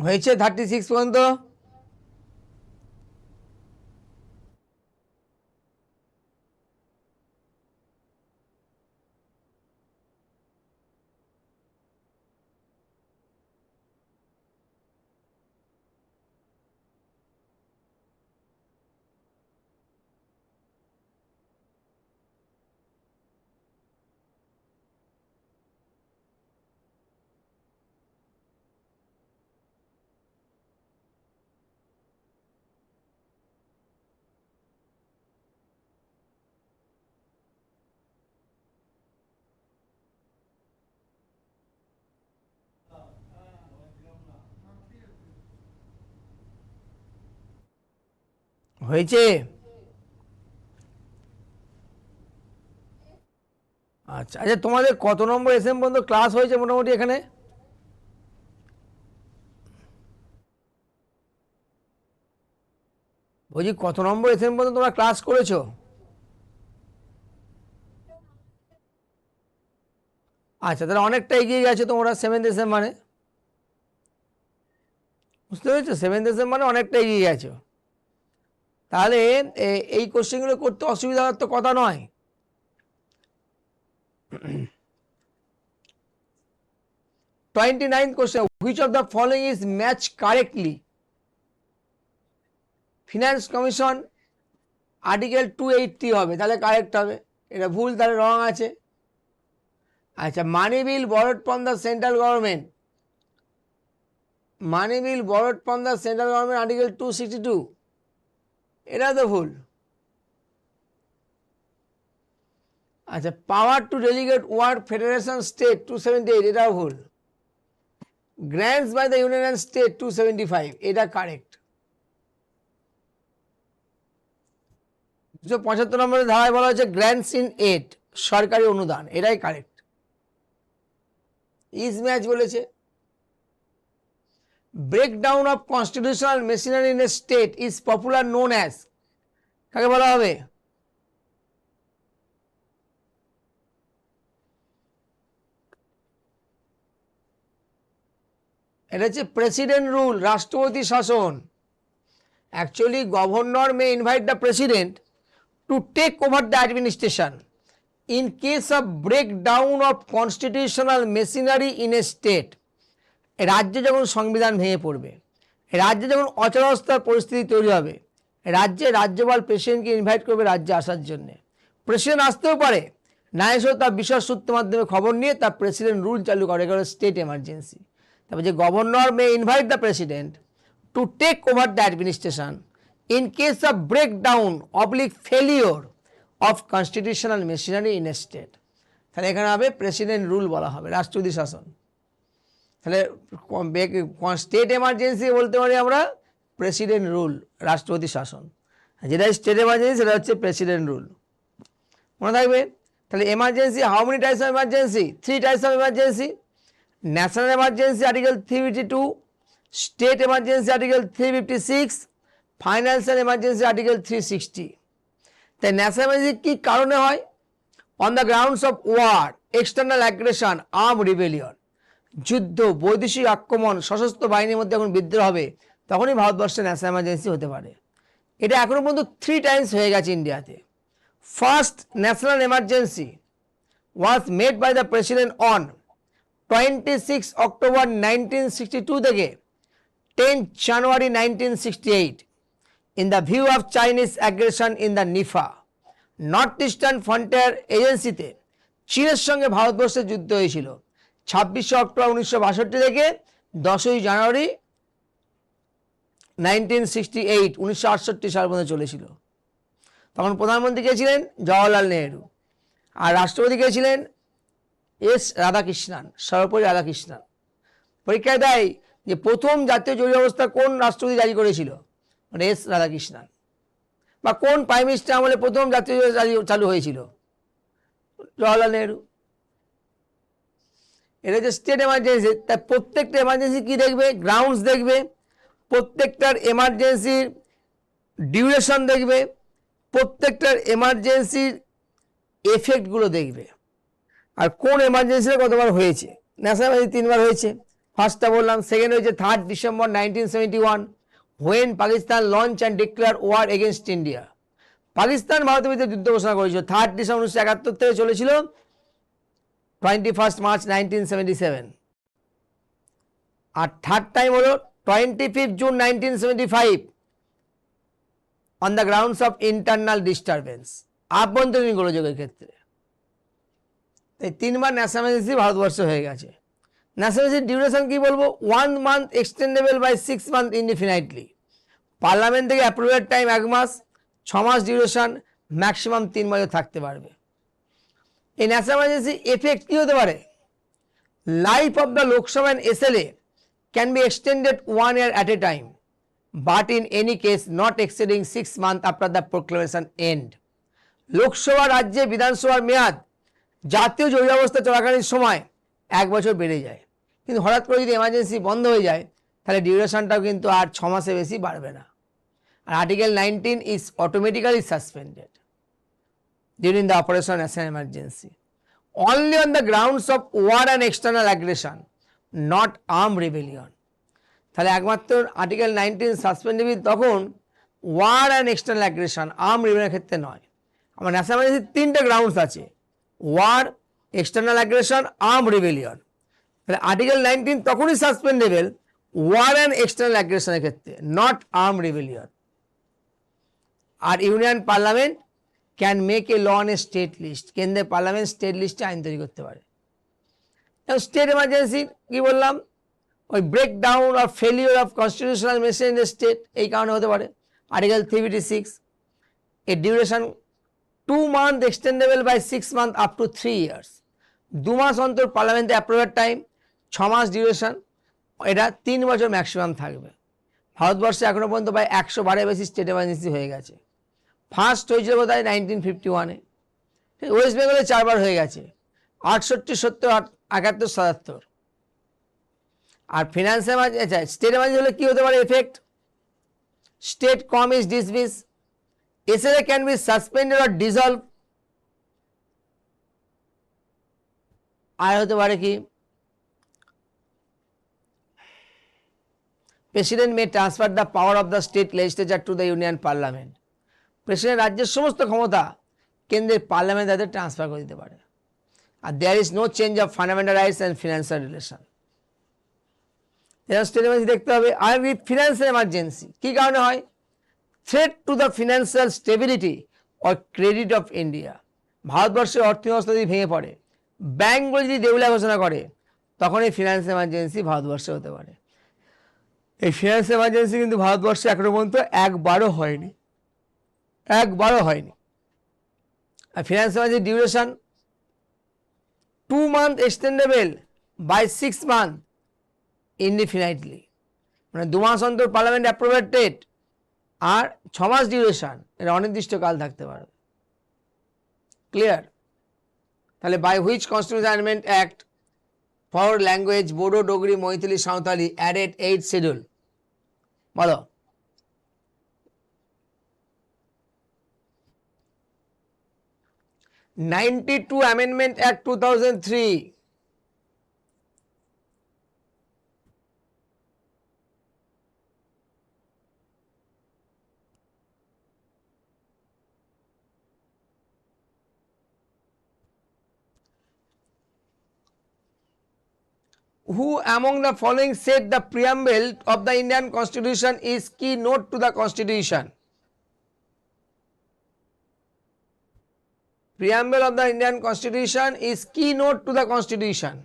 হয়েছে 36 পর্যন্ত। হয়েছে। আচ্ছা আচ্ছা, তোমাদের কত নম্বর এসএম পর্যন্ত ক্লাস হয়েছে মোটামুটি এখানে? বলছি কত নম্বর এসএম পর্যন্ত তোমরা ক্লাস করেছো? আচ্ছা, তাহলে অনেকটা এগিয়ে গেছো তোমরা 7th এসএম মানে, বুঝতে পেরেছো? 7th এসএম মানে অনেকটা এগিয়ে গেছো। তাহলে এই কোশ্চেনগুলো করতে অসুবিধা হওয়ার তো কথা নয়। 29th question, which of the following is matched correctly? Finance commission article 280 হবে, তাহলে কারেক্ট হবে। এটা ভুল, তাহলে রং আছে। আচ্ছা, money bill borrowed from the central government, money bill borrowed from the central government article 262, এটা তো ভুল। আচ্ছা, power to delegate work federation state 278, এটাও ভুল। Grants by the union and state 275, এটা কারেক্ট। 275 নম্বরের ধারায় বলা হচ্ছে গ্র্যান্টস ইন এড, সরকারি অনুদান, এটাই কারেক্ট। ইজ ম্যাচ বলেছে। Breakdown of constitutional machinery in a state is popular known as, কাকে বলা হবে? এটা হচ্ছে প্রেসিডেন্ট রুল, রাষ্ট্রপতি শাসন। Actually governor may invite the president to take over the administration in case of breakdown of constitutional machinery in a state. রাজ্যে যখন সংবিধান ভেঙে পড়বে, রাজ্যে যখন অচলাবস্থার পরিস্থিতি তৈরি হবে, রাজ্যে রাজ্যপাল প্রেসিডেন্টকে ইনভাইট করবে রাজ্যে আসার জন্য। প্রেসিডেন্ট আসতেও পারে, না এসেও তার বিশেষ সূত্র মাধ্যমে খবর নিয়ে তার প্রেসিডেন্ট রুল চালু করে, এগুলো স্টেট এমার্জেন্সি। তারপর যে governor may invite the president to take over the administration in case of breakdown oblique failure of constitutional machinery in a state. তাহলে এখানে হবে প্রেসিডেন্ট রুল বলা হবে, রাষ্ট্রপতি শাসন। তাহলে স্টেট এমার্জেন্সি বলতে পারি আমরা প্রেসিডেন্ট রুল, রাষ্ট্রপতি শাসন। যেটা স্টেট এমার্জেন্সি সেটা হচ্ছে প্রেসিডেন্ট রুল, মনে থাকবে। তাহলে emergency, how many types of emergency? 3 types of emergency. National emergency article 352, state emergency article 356, financial emergency article 360। তাই ন্যাশনাল এমার্জেন্সি কী কারণে হয়? On the grounds of war, external aggression, arm rebellion, যুদ্ধ, বৈদেশিক আক্রমণ, সশস্ত্র বাহিনীর মধ্যে যখন বিদ্রোহ হবে তখনই ভারতবর্ষে ন্যাশনাল এমার্জেন্সি হতে পারে। এটা এখনো পর্যন্ত 3 টাইমস হয়ে গেছে ইন্ডিয়াতে। First national emergency was made by the president on 26 October 1962 থেকে 10 January 1968 in the view of Chinese aggression in the NIFA, north eastern frontier এজেন্সিতে চীনের সঙ্গে ভারতবর্ষের যুদ্ধ হয়েছিল 26 অক্টোবর 1962 থেকে 10ই জানুয়ারি 1968, 1968 সাল পর্যন্ত চলেছিল। তখন প্রধানমন্ত্রী কে ছিলেন? জওয়াহরলাল নেহরু। আর রাষ্ট্রপতি কে ছিলেন? এস রাধাকৃষ্ণন, সর্বপল্লী রাধাকৃষ্ণন। পরীক্ষায় দেয় যে প্রথম জাতীয় জরুরি অবস্থা কোন রাষ্ট্রপতি জারি করেছিল? এস রাধাকৃষ্ণন। বা কোন প্রাইম মিনিস্টার আমলে প্রথম জাতীয় চালু হয়েছিল? জওয়াহরলাল নেহরু। এটা হচ্ছে স্টেট এমার্জেন্সি। তাই প্রত্যেকটা এমার্জেন্সি কি দেখবে? গ্রাউন্ডস দেখবে, প্রত্যেকটার এমার্জেন্সির ডিউরেশন দেখবে, প্রত্যেকটার এমার্জেন্সির এফেক্টগুলো দেখবে, আর কোন এমার্জেন্সিতে কতবার হয়েছে। ন্যাশনাল এমার্জেন্সি 3বার হয়েছে, ফার্স্টটা বললাম, সেকেন্ড হয়েছে 3rd December 1971 when Pakistan launch and declare war against India. Pakistan ভারতের বিরুদ্ধে যুদ্ধ ঘোষণা করেছিল 3rd December 1971 থেকে চলেছিল 21st March 1977। আর থার্ড টাইম হলো 25th June 1975 on the grounds of internal disturbance, আভ্যন্তরীণ গোলযোগের ক্ষেত্রে। এই 3বার ন্যাশনাল এমার্জেন্সি ভারতবর্ষে হয়ে গেছে। ন্যাশনাল এমার্জেন্সির ডিউরেশন কি বলবো, 1 month extendable by 6 months indefinitely. Parliament থেকে অ্যাপ্রুভেড টাইম 1 মাস, 6 মাস ডিউরেশন, ম্যাক্সিমাম 3 বছর থাকতে পারবে। এই ন্যাশনাল এমার্জেন্সি এফেক্ট কি হতে পারে, life of the Lok Sabha and SLA can be extended 1 year at a time, but in any case not exceeding 6 months after the proclamation end. Lok Sabha রাজ্যে বিধানসভার মেয়াদ জাতীয় জরুরি অবস্থা চলাকালীন সময় 1 বছর বেড়ে যায়, কিন্তু হঠাৎ করে যদি এমার্জেন্সি বন্ধ হয়ে যায় তাহলে ডিউরেশনটাও কিন্তু আর 6 মাসে বেশি বাড়বে না। আর article 19 is automatically suspended during the operation as an emergency only on the grounds of war and external aggression, not arm rebellion. তাহলে একমাত্র আর্টিকেল 19 সাসপেন্ডেবল তখন war and external aggression, arm রেবেলিয়নের ক্ষেত্রে নয়। আমার ন্যাশনাল এমার্জেন্সির 3টে গ্রাউন্ডস আছে, war, external aggression, arm rebellion. তাহলে আর্টিকেল 19 তখনই সাসপেন্ডেবল ওয়ার অ্যান্ড এক্সটার্নাল অ্যাগ্রেশনের ক্ষেত্রে, নট আর্ম রেবেলিয়ন। আর union parliament can make a law on a state list, কেন্দ্রের পার্লামেন্ট স্টেট লিস্টে আইন তৈরি করতে পারে। স্টেট এমার্জেন্সি কি বললাম, ওই break down or failure of constitutional machine in the state, এই কারণে হতে পারে। আর্টিকেল 356 এর duration 2 months extendable by 6 months up to 3 years। 2 মাস অন্তর পার্লামেন্টে অ্যাপ্রুভেড টাইম, 6 মাস ডিউরেশন, এটা 3 বছর ম্যাক্সিমাম থাকবে। ভারতবর্ষে এখনো পর্যন্ত প্রায় 112 বেশি স্টেট এমার্জেন্সি হয়ে গেছে। ফার্স্ট হয়েছিল বোধ হয় 1951-এ, ওয়েস্ট বেঙ্গলে 4বার হয়ে গেছে, 68, 70, 71, 77। আর ফিনান্স এমার্জেন্সি, স্টেট এমার্জেন্সি হলে কি হতে পারে effect, state com is dismiss, SLA can be suspended or dissolve. আর হতে পারে কি, president may transfer the power of the state legislature to the union parliament, president রাজ্যের সমস্ত ক্ষমতা কেন্দ্রের পার্লামেন্ট তাদের ট্রান্সফার করে দিতে পারে। আর there is no change of fundamental rights and financial relation. State emergency দেখতে হবে। আর ফিনান্সিয়াল এমার্জেন্সি কী কারণে হয়, threat to the financial stability or credit of India, ভারতবর্ষের অর্থব্যবস্থা যদি ভেঙে পড়ে, ব্যাঙ্কগুলো যদি দেউলিয়া ঘোষণা করে, তখন এই ফিনান্সিয়াল এমার্জেন্সি ভারতবর্ষে হতে পারে। এই ফিনান্সিয়াল এমার্জেন্সি কিন্তু ভারতবর্ষে এখনো পর্যন্ত একবারও হয়নি। আর financial emergency duration 2 months extendable by 6 months indefinitely, মানে 2 মাস অন্তর পার্লামেন্ট অ্যাপ্রুভেড ডেট আর 6 মাস ডিউরেশন, এটা অনির্দিষ্টকাল থাকতে পারে। ক্লিয়ার? তাহলে by which constitution amendment act for language Bodo, Dogri, Maithili, Santali added 8th schedule, বলো। '92 Amendment Act 2003, who among the following said the preamble of the Indian Constitution is keynote to the Constitution? Preamble of the Indian Constitution is keynote to the Constitution.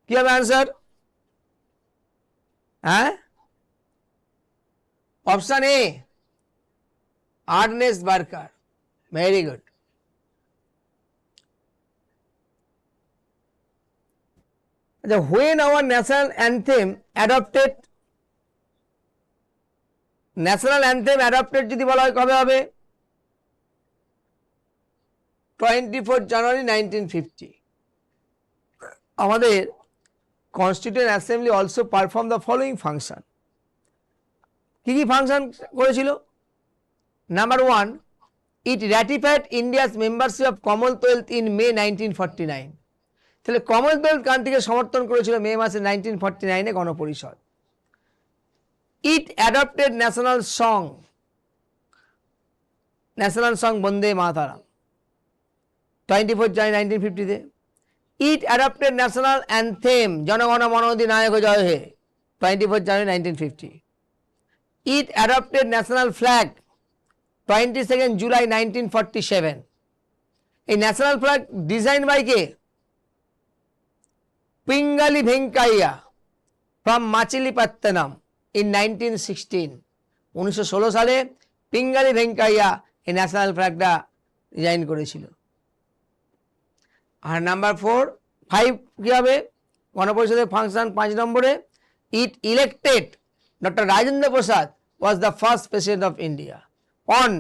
কি হবে answer? হ্যাঁ, option A, Ernest Barker. Very good. When our national anthem adopted, national anthem adopted যদি বলা হয় কবে হবে? 24 জানুয়ারি 1950। আমাদের constituent assembly also perform the following function. কি কি ফাংশন করেছিল? Number 1, it ratified India's membership of Commonwealth in May 1949। তাহলে কমনওয়েলথ কান্ট্রিকে সমর্থন করেছিল মে মাসে 1949-এ গণপরিষদ। It adopted national song Vande Mataram 24 January 1950-তে। It adopted national anthem Janagana Mana Adhinayaka Jaya He 24 January 1950। It adopted national flag 22 July 1947। এই ন্যাশনাল ফ্ল্যাগ ডিজাইন বাই কে? Pingali Venkayya from Machilipatnam in 1916। 1916 সালে পিঙ্গালি ভেঙ্কাইয়া এই ন্যাশনাল ফ্ল্যাগটা ডিজাইন করেছিল। আর নাম্বার 5 কি হবে? গণপরিষদের ফাংশন 5 নম্বরে, it elected doctor Rajendra Prasad was the first president of India on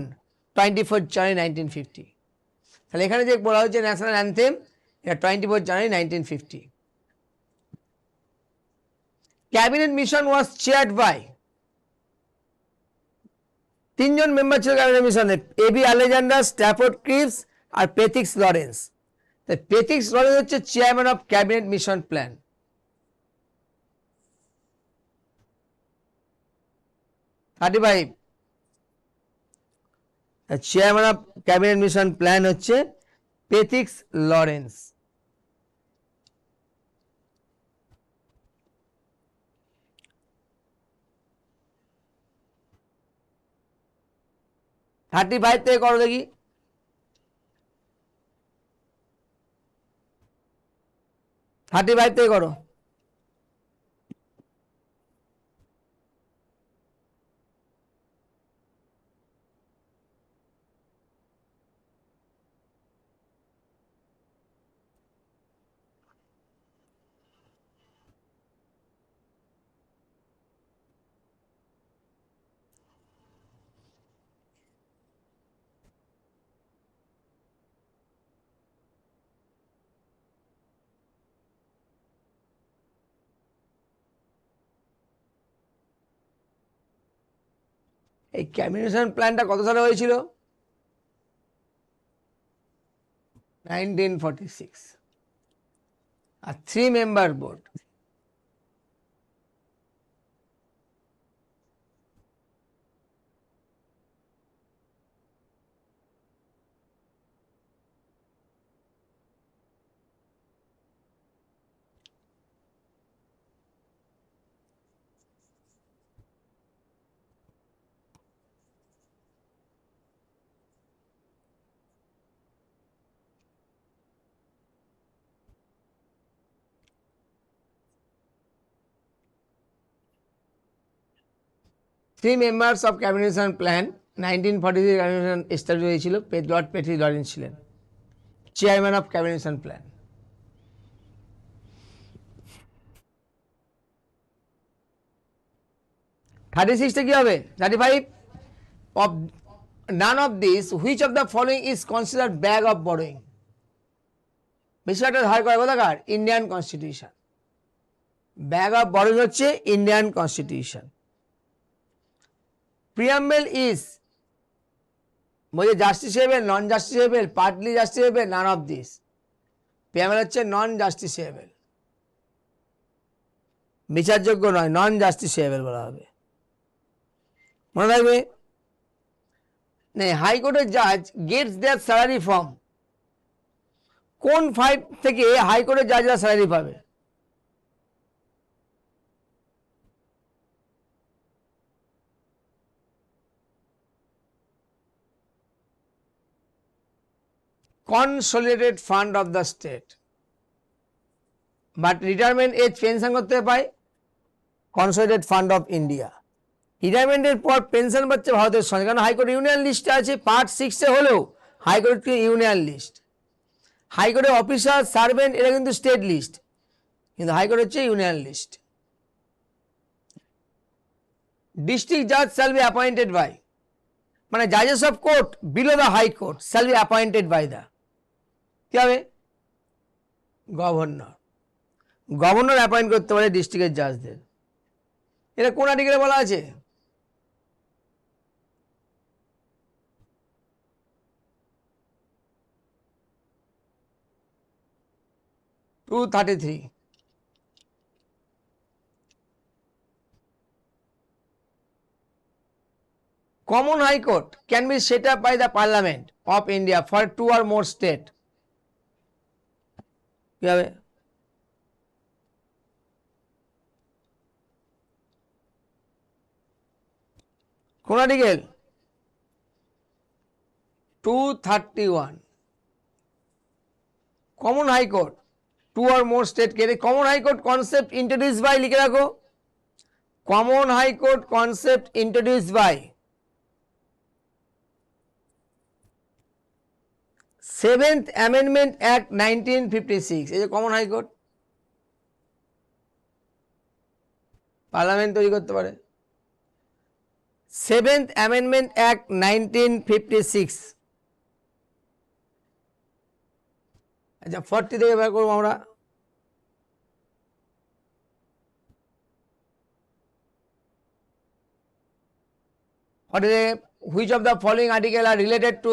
24 জানুয়ারি 1950। তাহলে এখানে যে বলা হচ্ছে ন্যাশনাল অ্যান্থেম, এটা 24 জানুয়ারি 1950। Cabinet mission was chaired by, 3 জন মেম্বার ছিল ক্যাবিনেট মিশনে, এবি আলেকজান্ডার, স্ট্যাফোর্ড ক্রিপস আর পেথিক্স লরেন্স। পেথিক্স লরেন্স হচ্ছে chairman of cabinet mission plan. Chairman of cabinet mission plan হচ্ছে পেথিক্স লরেন্স। থেকে করো দেখি। থেকে করো। এই ক্যাবিনেট মিশন প্ল্যানটা কত সালে হয়েছিল? 1946। আর 3 member board. Three members of cabinet mission plan 1946 cabinet mission establish হয়েছিল। লর্ড পেথি লরেন্স ছিলেন chairman of cabinet mission plan. 36টা কি হবে? 35 of none of these which of the following is considered bag of borrowing? বিষয়টা ধার করে কোথাকার? Indian constitution. Bag of borrowing হচ্ছে ইন্ডিয়ান কনস্টিটিউশন। প্রিয়াম্বেল ইজ বলছে justiciable, non justiciable, partly justiciable, none of this. Preamble হচ্ছে non জাস্টিসেবল, বিচারযোগ্য নয়, নন জাস্টিসেবল বলা হবে। মনে রাখবে, হাইকোর্টের জাজ গেটস দেয়ার স্যালারি ফ্রম, কোন 5 থেকে হাইকোর্টের জাজরা স্যালারি পাবে? Consolidated fund of the state. But retirement age pension করতে পায় কনসলিডেটেড ফান্ড অফ ইন্ডিয়া। রিটায়ারমেন্টের পর পেনশন পাচ্ছে ভারতের সঙ্গে, কারণ হাইকোর্ট ইউনিয়ন লিস্টে আছে। পার্ট 6-এ হলেও হাইকোর্ট ইউনিয়ন লিস্ট। হাইকোর্টের অফিসার, সার্ভেন্ট এরা কিন্তু স্টেট লিস্ট, কিন্তু হাইকোর্ট হচ্ছে ইউনিয়ন লিস্ট। ডিস্ট্রিক্ট জাজ শ্যাল বি অ্যাপয়েন্টেড বাই, মানে জাজেস of court below the high court shall be appointed by the, কি হবে? গভর্নর। গভর্নর অ্যাপয়েন্ট করতে পারে ডিস্ট্রিক্টের জাজদের। এটা কোন আর্টিকেলে বলা আছে? 233. Common High Court can be set up by the Parliament of India for 2 or more state. কি হবে? কোন article? 231. Common High Court 2 or more state K Common High Court concept introduced by লিখে রাখো Common High Court concept introduced by 7th Amendment Act 1956. এই যে Common High Court parliament তৈরি করতে পারে 7th Amendment Act 1956. আচ্ছা 40 থেকে বের করবো আমরা which of the following article are related to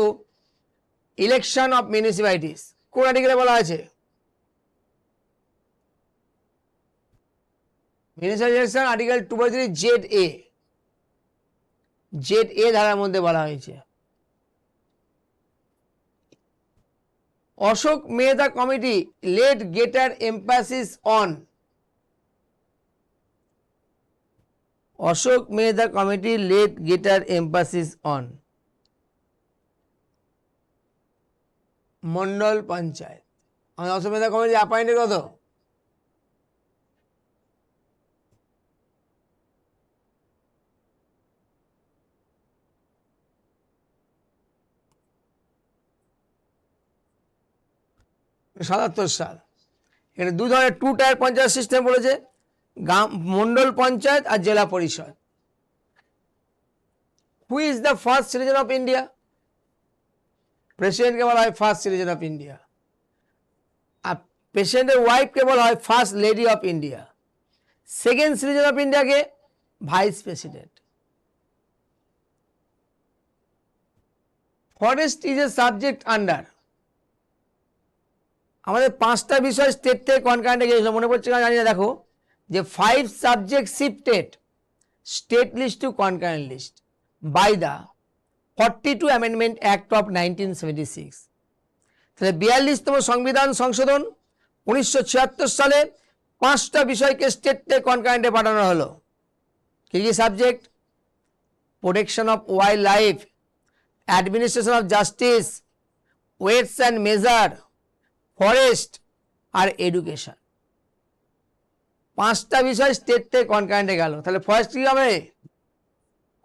election of municipalities? কোন আর্টিকেলে বলা আছে মিউনিসিপ্যাল ইলেকশন আর্টিকেল 243 ZA ধারার মধ্যে বলা হয়েছে Ashok Mehta Committee laid greater emphasis on Ashok Mehta Committee laid greater emphasis on Mandal Panchayat. আমাদের Ashok Mehta Committee appointed কত সাতাত্তর সাল এখানে দু ধরনের 2 টায়ার পঞ্চায়েত সিস্টেম বলেছে মন্ডল পঞ্চায়েত আর জেলা পরিষদ who is the first citizen of India প্রেসিডেন্টকে বলা হয় ফার্স্ট সিটিজেন অফ ইন্ডিয়া আর প্রেসিডেন্টের ওয়াইফকে বলা হয় first lady of India second citizen of ইন্ডিয়াকে vice president forest is a subject under আমাদের 5টা বিষয় স্টেট থেকে কনকারেন্টে গিয়েছিল মনে পড়ছে না জানি না দেখো যে 5 subject shifted state list to concurrent list by the 42 amendment act of 1976 তাহলে 42তম সংবিধান সংশোধন 1976 সালে 5টা বিষয়কে স্টেট থেকে কনকারেন্টে পাঠানো হলো কি কি subject protection of wild life administration of justice weights and measure forest আর এডুকেশন 5টা বিষয় স্টেট থেকে কনকারেন্টে গেল তাহলে ফরেস্ট কি হবে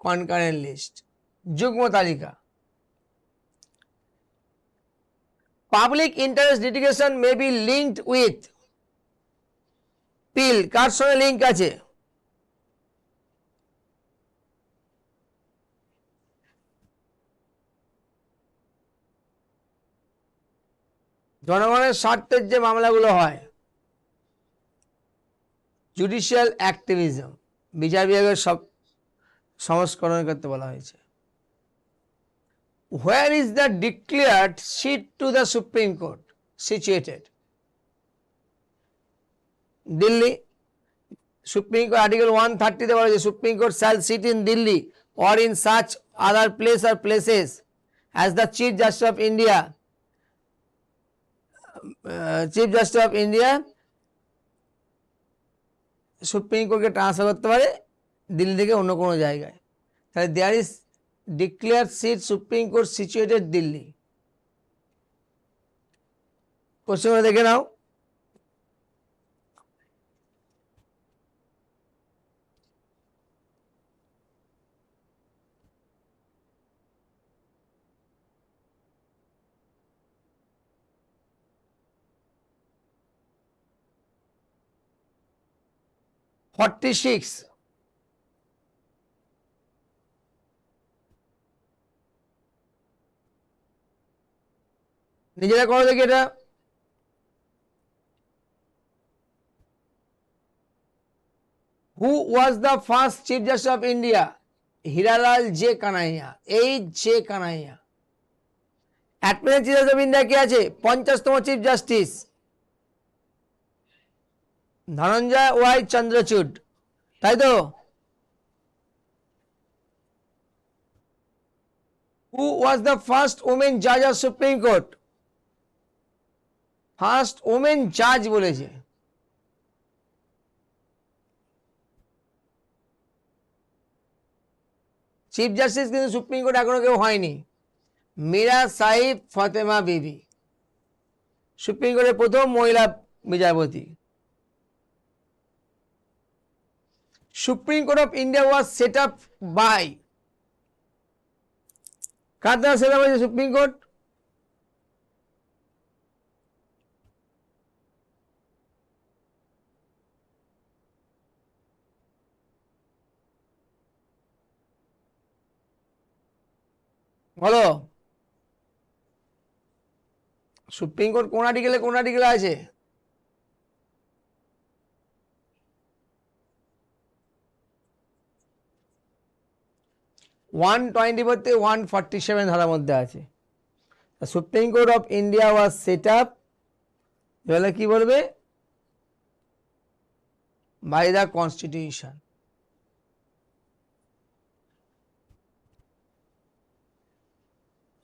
কনকারেন্ট লিস্ট যুগ্ম তালিকা public interest litigation may be linked with PIL কার সঙ্গে লিঙ্ক আছে জনগণের স্বার্থের যে মামলাগুলো হয় জুডিশিয়াল অ্যাক্টিভিজম বিচার বিভাগের সব সংস্করণ করতে বলা হয়েছে where is the declared seat to the supreme court situated Delhi supreme court article 130 তে বলা হয়েছে supreme court shall sit in Delhi or in such other place আর places as the chief justice of India chief justice of India supreme কোর্টকে transfer করতে পারে দিল্লি থেকে অন্য কোনো জায়গায় তাহলে there is declare seat supreme court situated Delhi question দেখে নাও $46 নিজেরা করো দেখি এটা who was the first chief justice of India Hiralal J Kania H.J. Kania at present chief justice of India কে আছে 50তম chief justice Dhananjaya Y Chandrachud, তাই তো? Who was the first woman judge of Supreme Court? First women জাজ বলেছে। চিফ জাস্টিস কিন্তু supreme court এখনো কেউ হয়নি। মীরা সাহিব ফতেমা বিবি সুপ্রিম কোর্টের প্রথম মহিলা বিচারপতি। Supreme court of India was set up by, কার দ্বারা সেট আপ হয়েছে সুপ্রিম কোর্ট? বলো, সুপ্রিম কোর্ট কোন আর্টিকেলে আছে? ওয়ান 147 ধারার মধ্যে আছে। Supreme court of India was set up, তাহলে কি বলবে? By the constitution.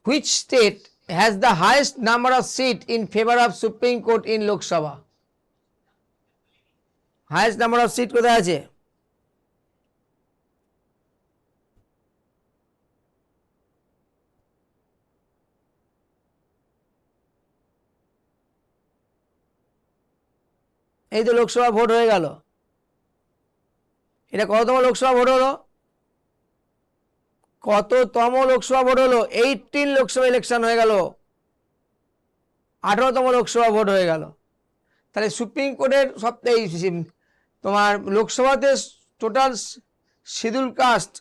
Which state has the highest number of seats in favor of Supreme Court in Lok Sabha? Highest number of seats কোথায় আছে? এই তো লোকসভা ভোট হয়ে গেল। এটা কততম লোকসভা ভোট হলো? কততম লোকসভা ভোট হলো? 18 লোকসভা ইলেকশন হয়ে গেল, 18তম লোকসভা ভোট হয়ে গেল। তাহলে সুপ্রিম কোর্টের সবথেকে তোমার লোকসভাতে টোটাল শিডিউল কাস্ট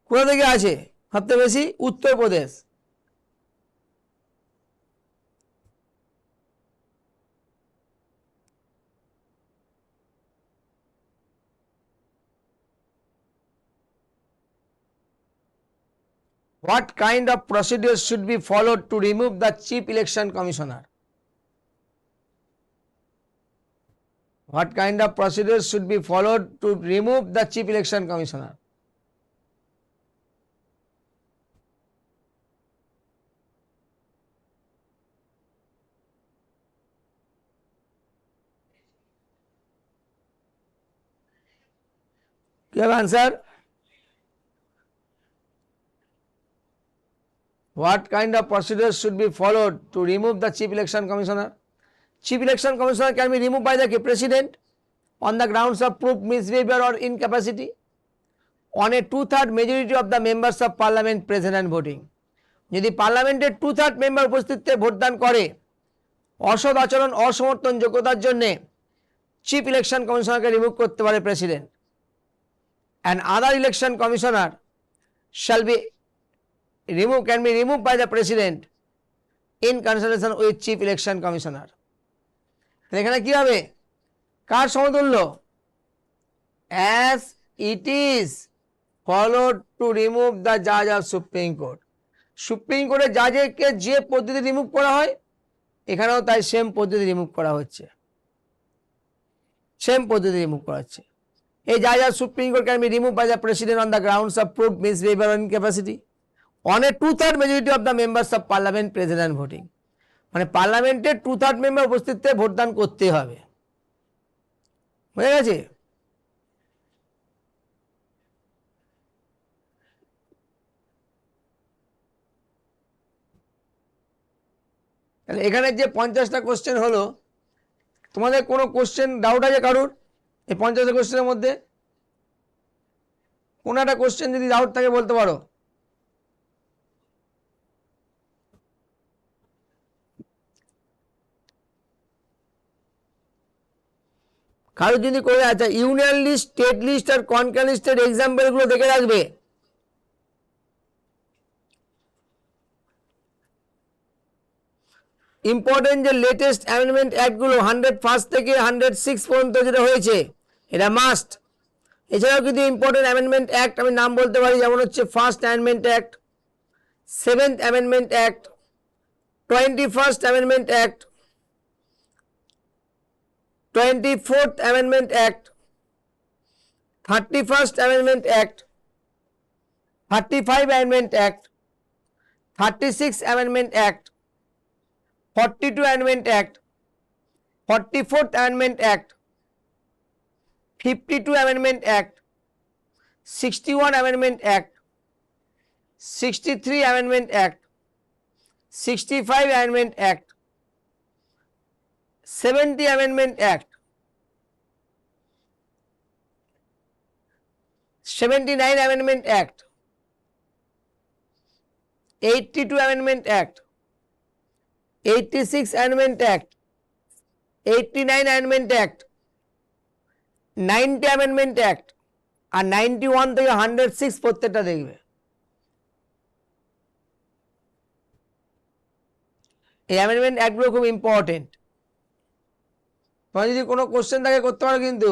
কোথা থেকে আছে সবথেকে বেশি? Uttar Pradesh. What kind of procedures should be followed to remove the Chief Election Commissioner? What kind of procedures should be followed to remove the Chief Election Commissioner? Do you have answer? What kind of procedures should be followed to remove the Chief Election Commissioner? Chief Election Commissioner can be removed by the President on the grounds of proved misbehavior or incapacity on a 2/3 majority of the members of Parliament present and voting. যদি পার্লামেন্টের 2/3 member উপস্থিতিতে ভোটদান করে অসৎ আচরণ অসমর্থন যোগ্যতার জন্য chief election কমিশনারকে remove করতে পারে president. And other election commissioner shall be can be removed by the president in consultation with chief election commissioner. এখানে কি হবে? কার সমতুল্য? as it is followed to remove the judge of Supreme Court. Supreme কোর্টের জাজকে যে পদ্ধতি remove করা হয় এখানেও তাই সেম পদ্ধতি রিমুভ করা হচ্ছে, সেম পদ্ধতি রিমুভ করা হচ্ছে। এই জাজ of supreme court can be remove by the president on the grounds of proved misbehaviour or incapacity on a 2/3 majority of the members of parliament present and voting. মানে পার্লামেন্টের 2/3 member উপস্থিতিতে ভোটদান করতে হবে। হয়ে গেছে? তাহলে এখানে যে 50টা কোশ্চেন হলো, তোমাদের কোনো কোশ্চেন ডাউট আছে কারুর এই 50টা কোশ্চেনের মধ্যে? কোনো একটা কোশ্চেন যদি ডাউট থাকে বলতে পারো। কারো যদি করে, আচ্ছা ইউনিয়ন লিস্ট, স্টেট লিস্ট আর কনকার লিস্টের এক্সাম্পলগুলো দেখে রাখবে। ইম্পর্টেন্ট যে লেটেস্ট অ্যামেন্ডমেন্ট অ্যাক্টগুলো 101 থেকে 106 পর্যন্ত যেটা হয়েছে এটা মাস্ট। এছাড়াও কিন্তু ইম্পর্টেন্ট অ্যামেন্ডমেন্ট অ্যাক্ট আমি নাম বলতে পারি, যেমন হচ্ছে first amendment act, 7th amendment act, 21st amendment act, 24th Amendment Act, 31st Amendment Act, 35 Amendment Act, 36 Amendment Act, 42 Amendment Act, 44th Amendment Act, 52 Amendment Act, 61 Amendment Act, 63 Amendment Act, 65 Amendment Act, 70 Amendment Act, 79 Amendment Act, 82 Amendment Act, 86 Amendment Act, 89 Amendment Act, 90 Amendment Act আর 91 থেকে 106 প্রত্যেকটা দেখবে। এই amendment অ্যাক্টগুলো খুব important. তোমার যদি কোনো question থাকে করতে পারো, কিন্তু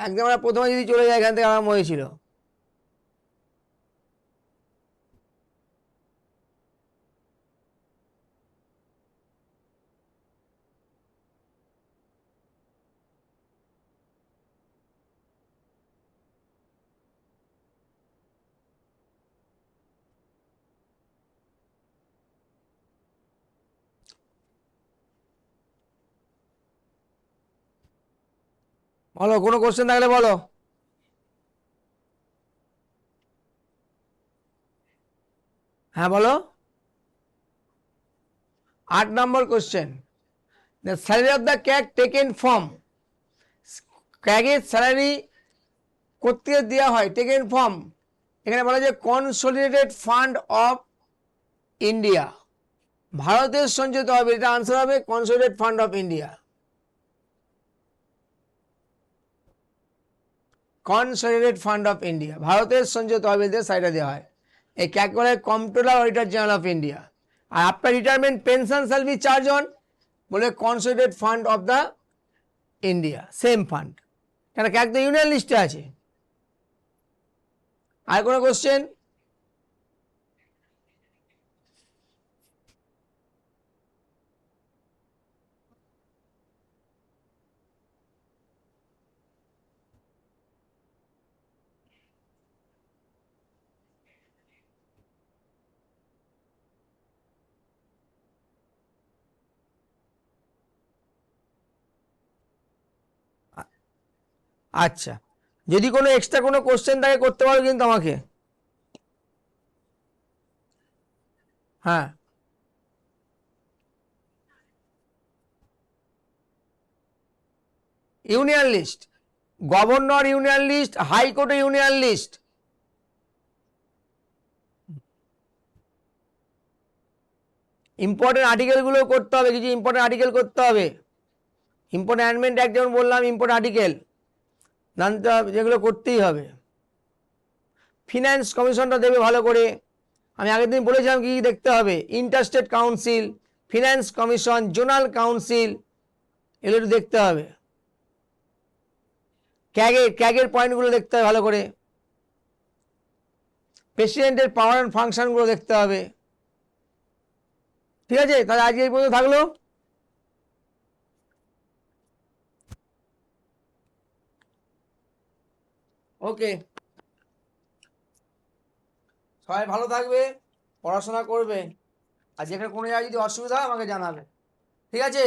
একদম আমরা প্রথমে যদি চলে যায় এখান থেকে আরম্ভ হয়েছিল। বলো, কোনো কোশ্চেন থাকলে বলো। হ্যাঁ বলো। 8 নম্বর question, the salary of the CAG taken from, ক্যাগের স্যালারি কোথেকে দেওয়া হয়, টেকেন ফ্রম, এখানে বলা যায় কনসোলিডেটেড ফান্ড অফ ইন্ডিয়া, ভারতের সঞ্চিত হবে। এটা আনসার হবে consolidated fund of India. Consolidated fund of India, ভারতের সঞ্চিত তহবিলদের সাইডে দেওয়া হয়। এই ক্যাগ বলে comptroller auditor general of India. আর after retirement pension shall be charge on, বলে consolidated fund of the India, same fund. কেন ক্যাগ তো ইউনিয়ন লিস্টে আছে। আর কোনো কোশ্চেন? আচ্ছা, যদি কোনো এক্সট্রা কোনো কোশ্চেন থাকে করতে পারো কিন্তু আমাকে। হ্যাঁ, union list, governor union list, হাইকোর্টে ইউনিয়ন লিস্ট। ইম্পর্টেন্ট আর্টিকেলগুলো করতে হবে, কিছু ইম্পর্টেন্ট আর্টিকেল করতে হবে। ইম্পর্টেন্ট অ্যামেন্ডমেন্ট অ্যাক্ট যেমন বললাম, ইম্পর্টেন্ট আর্টিকেল জানতে হবে, যেগুলো করতেই হবে। ফিনান্স কমিশনটা দেবে ভালো করে। আমি আগের দিন বলেছিলাম কি কী দেখতে হবে, interstate council, finance commission, zonal council, এগুলো একটু দেখতে হবে। ক্যাগের পয়েন্টগুলো দেখতে হবে ভালো করে। প্রেসিডেন্টের পাওয়ার অ্যান্ড ফাংশনগুলো দেখতে হবে। ঠিক আছে, তাহলে আজকে এই পর্যন্ত থাকলো। ওকে, সবাই ভালো থাকবে, পড়াশোনা করবে, আর যেখানে কোনো জায়গায় যদি অসুবিধা হয় আমাকে জানাবে। ঠিক আছে।